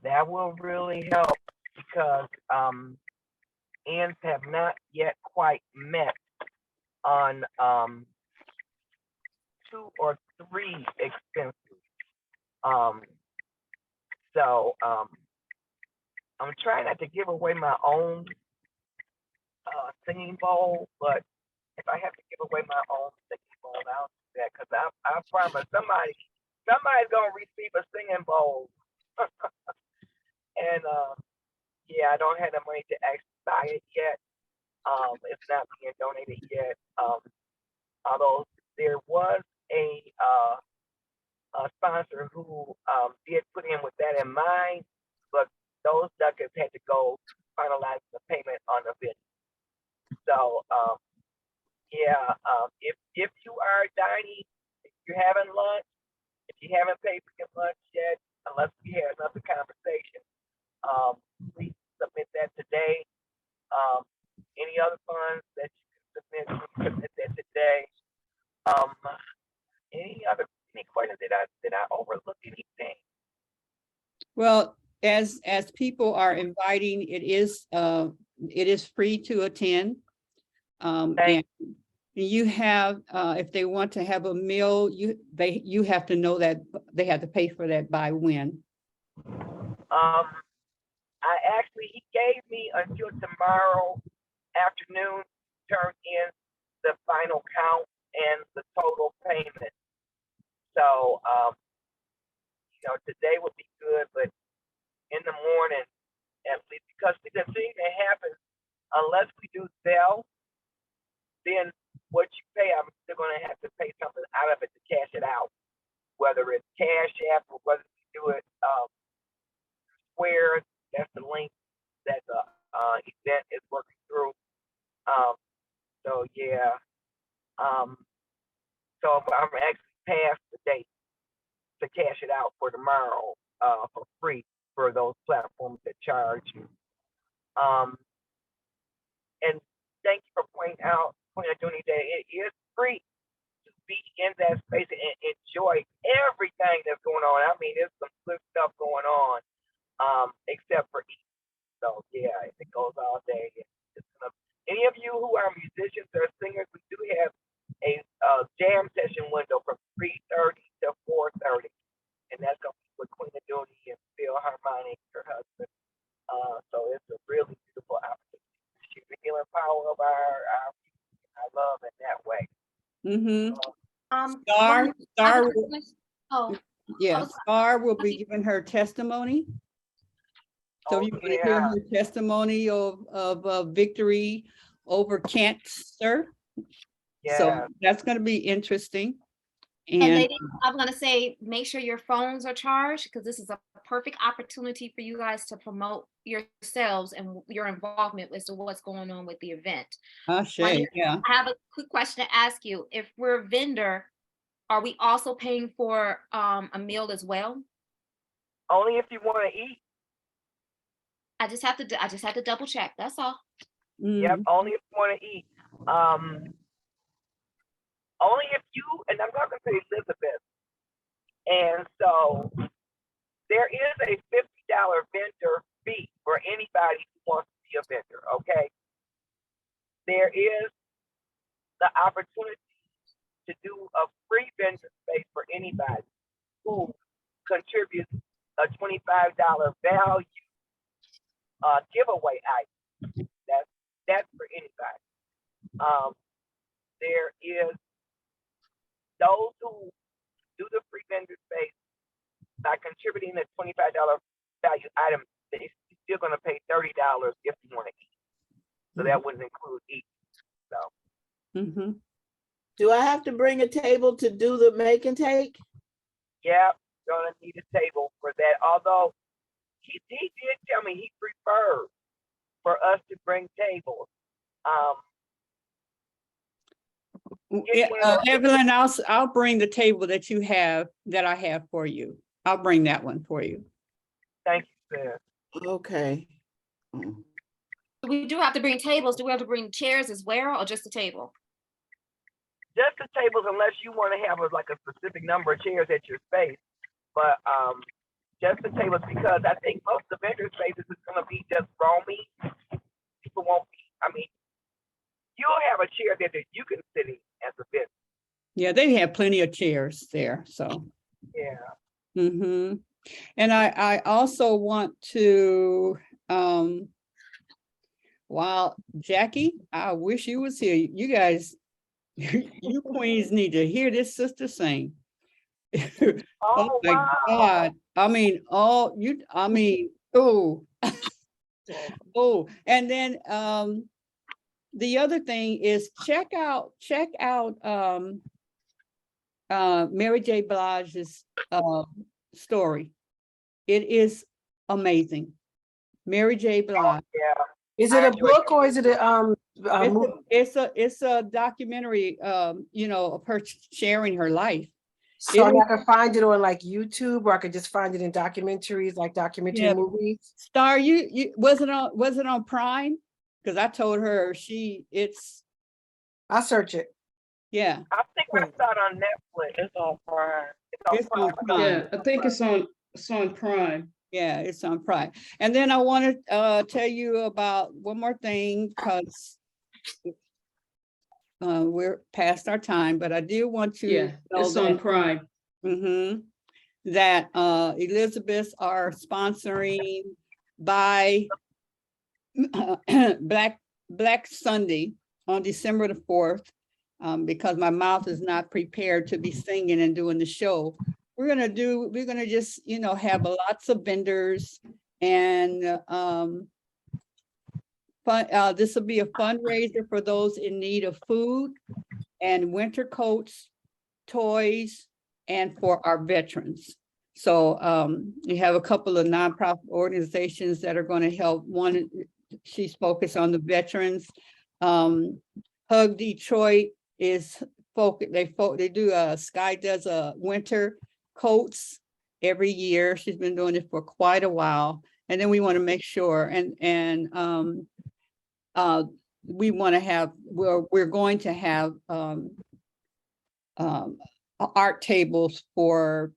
that will really help, because ends have not yet quite met on 2 or 3 expenses. So I'm trying not to give away my own singing bowl, but if I have to give away my own singing bowl, I'll that, because I promise somebody's gonna receive a singing bowl. And yeah, I don't have the money to actually buy it yet. It's not being donated yet. Although there was a sponsor who did put in with that in mind, but those ducats had to go finalize the payment on the video. So yeah, if you are dining, if you're having lunch, if you haven't paid for your lunch yet, unless we had another conversation, please submit that today. Any other funds that you can submit that today. Any questions? Did I overlook anything? Well, as people are inviting, it is free to attend. And you have, if they want to have a meal, you have to know that they have to pay for that by when. He gave me until tomorrow afternoon to turn in the final count and the total payment. So, today would be good, but in the morning, at least, because the thing that happens, unless we do Zelle, then what you pay, I'm still going to have to pay something out of it to cash it out, whether it's Cash App or whether we do it Square. That's the link that the event is working through. So yeah, so I'm actually past the date to cash it out for tomorrow for free for those platforms that charge you. And thank you for pointing out that it is free to be in that space and enjoy everything that's going on. I mean, there's some good stuff going on, except for eating. So yeah, it goes all day. Any of you who are musicians or singers, we do have a jam session window from 3:30 to 4:30, and that's going to be with Queen Aduni and Phil Harmonic, her husband. So it's a really beautiful opportunity to share the healing power of our music. I love it that way. Mm-hmm. Star will be giving her testimony. So you're going to hear her testimony of victory over cancer. Yeah. So that's going to be interesting. And ladies, I'm going to say, make sure your phones are charged, because this is a perfect opportunity for you guys to promote yourselves and your involvement as to what's going on with the event. Yeah. I have a quick question to ask you. If we're a vendor, are we also paying for a meal as well? Only if you want to eat. I just have to double check. That's all. Yep, only if you want to eat. Only if you, and I'm talking to Elizabeth. And so there is a $50 vendor fee for anybody who wants to be a vendor, okay? There is the opportunity to do a free vendor space for anybody who contributes a $25 value giveaway item. That's for anybody. There is those who do the free vendor space by contributing a $25 value item. They're still going to pay $30 if you want to eat. So that wouldn't include eating. So. Do I have to bring a table to do the make and take? Yeah, gonna need a table for that. Although he did tell me he preferred for us to bring tables. Evelyn, I'll bring the table that I have for you. I'll bring that one for you. Thank you, sir. Okay. We do have to bring tables. Do we have to bring chairs as well, or just the table? Just the tables, unless you want to have a specific number of chairs at your space. But just the tables, because I think most of the vendor spaces is going to be just roaming. People won't be, you'll have a chair there that you can sit in as a vendor. Yeah, they have plenty of chairs there, so. Yeah. And I also want to, while Jackie, I wish you was here. You guys You queens need to hear this sister sing. Oh Oh, my wow. God. I mean, oh, oh, and then the other thing is check out Mary J. Blige's story. It is amazing. Mary J. Blige. Yeah. Is I it a enjoyed book or is it a movie? It's a documentary, you know, of her sharing her life. So It is- I can find it on like YouTube, or I could just find it in documentaries, like documentary Yeah. movies. Star, you was it on Prime? Because I told her I'll search it. yeah, I think I saw it on Netflix. It's on Prime. it's on Prime. Yeah, I think it's on Prime. Yeah, it's on Prime. And then I want to tell you about one more thing, because we're past our time, but I do want to Yeah, know it's on Prime. that Elizabeth are sponsoring by Black Sunday on December the 4th, because my mouth is not prepared to be singing and doing the show. We're gonna just, you know, have lots of vendors, and this will be a fundraiser for those in need of food and winter coats, toys, and for our veterans. So you have a couple of nonprofit organizations that are going to help. One, she's focused on the veterans. Hug Detroit is focused. They do Sky does a winter coats every year. She's been doing it for quite a while. And then we want to make sure we want to have, we're going to have art tables for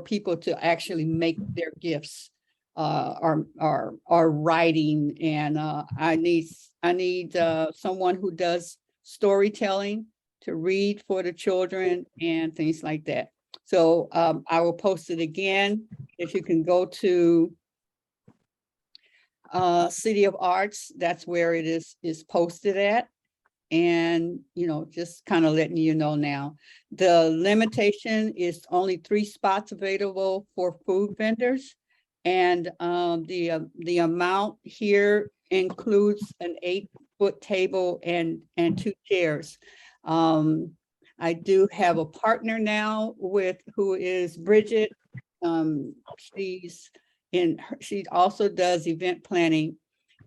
people to actually make their gifts, are writing, and I need someone who does storytelling to read for the children and things like that. So I will post it again. If you can go to City of Arts, that's where it is posted at. And, you know, just kind of letting you know now. The limitation is only 3 spots available for food vendors. And the amount here includes an 8-foot table and 2 chairs. I do have a partner now who is Bridget. She also does event planning,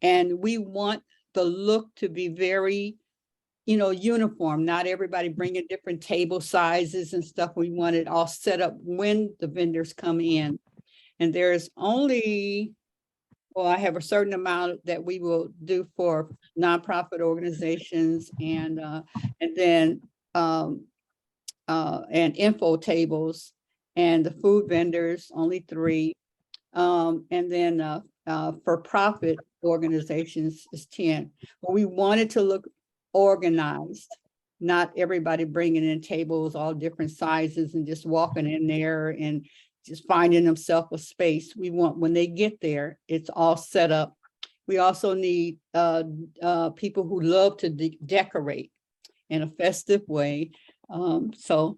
and we want the look to be very, you know, uniform, not everybody bringing different table sizes and stuff. We want it all set up when the vendors come in. And there's only, well, I have a certain amount that we will do for nonprofit organizations, and then and info tables, and the food vendors, only 3. And then for profit organizations is 10. But we wanted to look organized, not everybody bringing in tables all different sizes and just walking in there and just finding themselves a space. We want, when they get there, it's all set up. We also need people who love to decorate in a festive way. So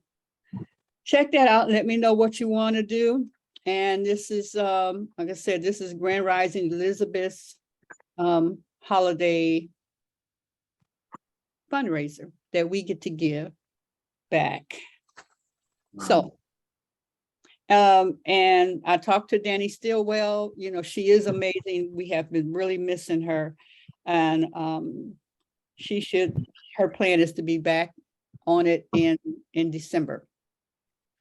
check that out. Let me know what you want to do. And this is, like I said, this is Grand Rising Elizabeth's holiday fundraiser that we get to give back. So, and I talked to Danny Stillwell. You know, she is amazing. We have been really missing her, and her plan is to be back on it in December.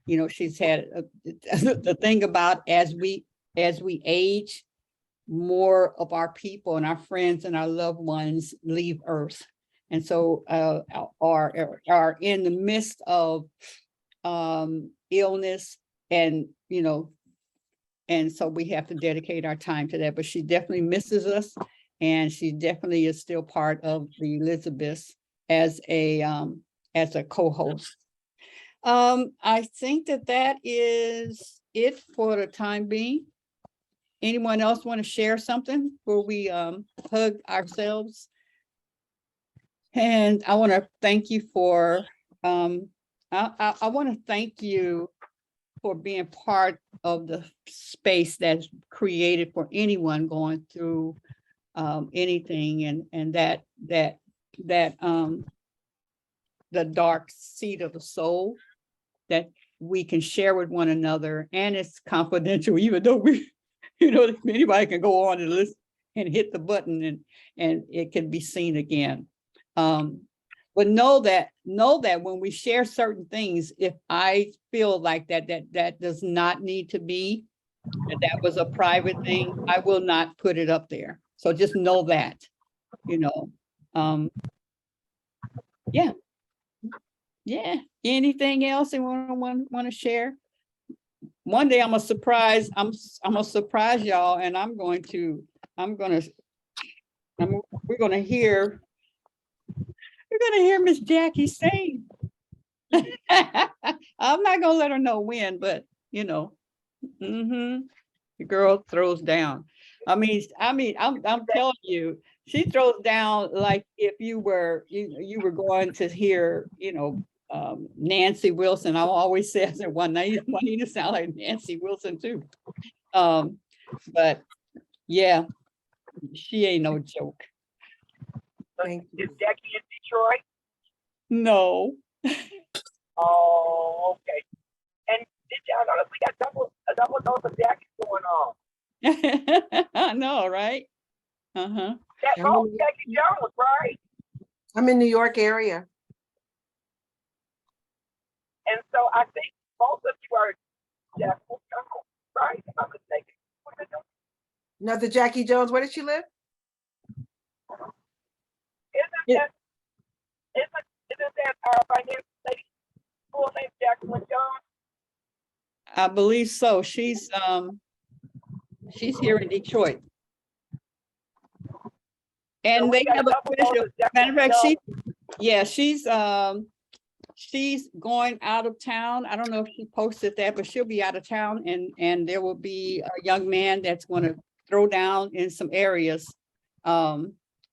You know, she's had the thing about as we age, more of our people and our friends and our loved ones leave Earth. And so are in the midst of illness, and, you know, and so we have to dedicate our time to that. But she definitely misses us, and she definitely is still part of the Elizabeths as a co-host. I think that is it for the time being. Anyone else want to share something before we hug ourselves? And I want to thank you for, I want to thank you for being part of the space that's created for anyone going through anything, and that the dark seat of the soul that we can share with one another, and it's confidential, even though we, anybody can go on and listen and hit the button and it can be seen again. But know that when we share certain things, if I feel like that does not need to be, that was a private thing, I will not put it up there. So just know that, yeah. Yeah. Anything else you want to share? One day I'm gonna surprise y'all, and we're gonna hear Miss Jackie sing. I'm not gonna let her know when, but the girl throws down. I'm telling you, she throws down like if you were going to hear, Nancy Wilson. I always say, I said, Juanita sound like Nancy Wilson too. But yeah, she ain't no joke. Thank Is Jackie in Detroit? No. Oh, okay. And did y'all notice we got a double dose of Jackie going on? I know, right? Uh-huh. That's all Jackie Jones, right? I'm in New York area. And so I think both of you are Jackie Jones, right? If I'm mistaken. Another Jackie Jones. Where did she live? Isn't that our financial lady full name Jacqueline Jones? I believe so. She's here in Detroit. And So they have a double special, dose of matter of Jacqueline fact, she's going out of town. I don't know if she posted that, but she'll be out of town, and there will be a young man that's going to throw down in some areas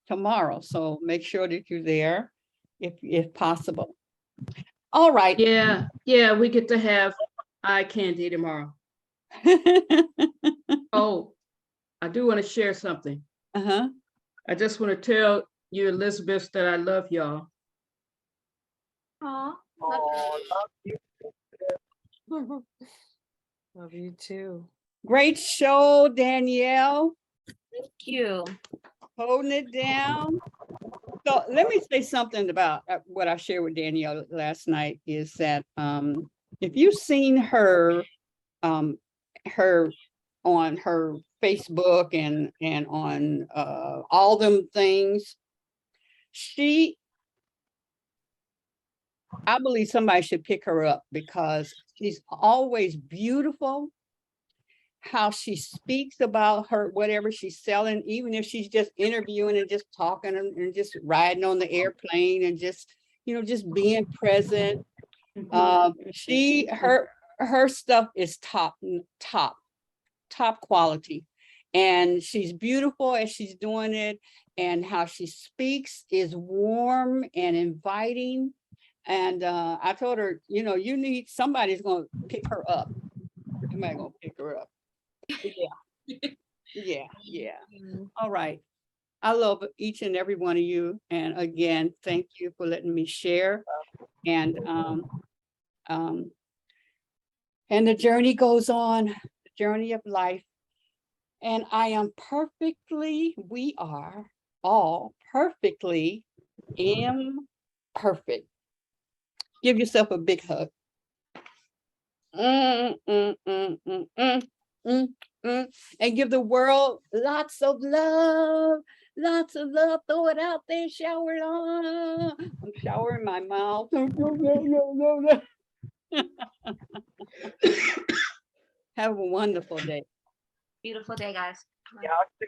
tomorrow. So make sure that you're there if possible. All right. Yeah, we get to have eye candy tomorrow. Oh, I do want to share something. Uh-huh. I just want to tell you, Elizabeth, that I love y'all. Aw, love you. Love you too. Great show, Danyelle. thank you. Holding it down. So let me say something about what I shared with Danyelle last night is that if you've seen her on her Facebook and on all them things, I believe somebody should pick her up because she's always beautiful. How she speaks about her, whatever she's selling, even if she's just interviewing and just talking and just riding on the airplane and just being present. Her stuff is top quality, and she's beautiful as she's doing it, and how she speaks is warm and inviting. And I told her, somebody's gonna pick her up. Somebody's gonna pick her up. Yeah. All right. I love each and every one of you. And again, thank you for letting me share. And the journey goes on, the journey of life. And we are all perfectly imperfect. Give yourself a big hug. And give the world lots of love. Throw it out there, shower it on. I'm showering my mouth. Have a wonderful day. Beautiful day, guys. Y'all too.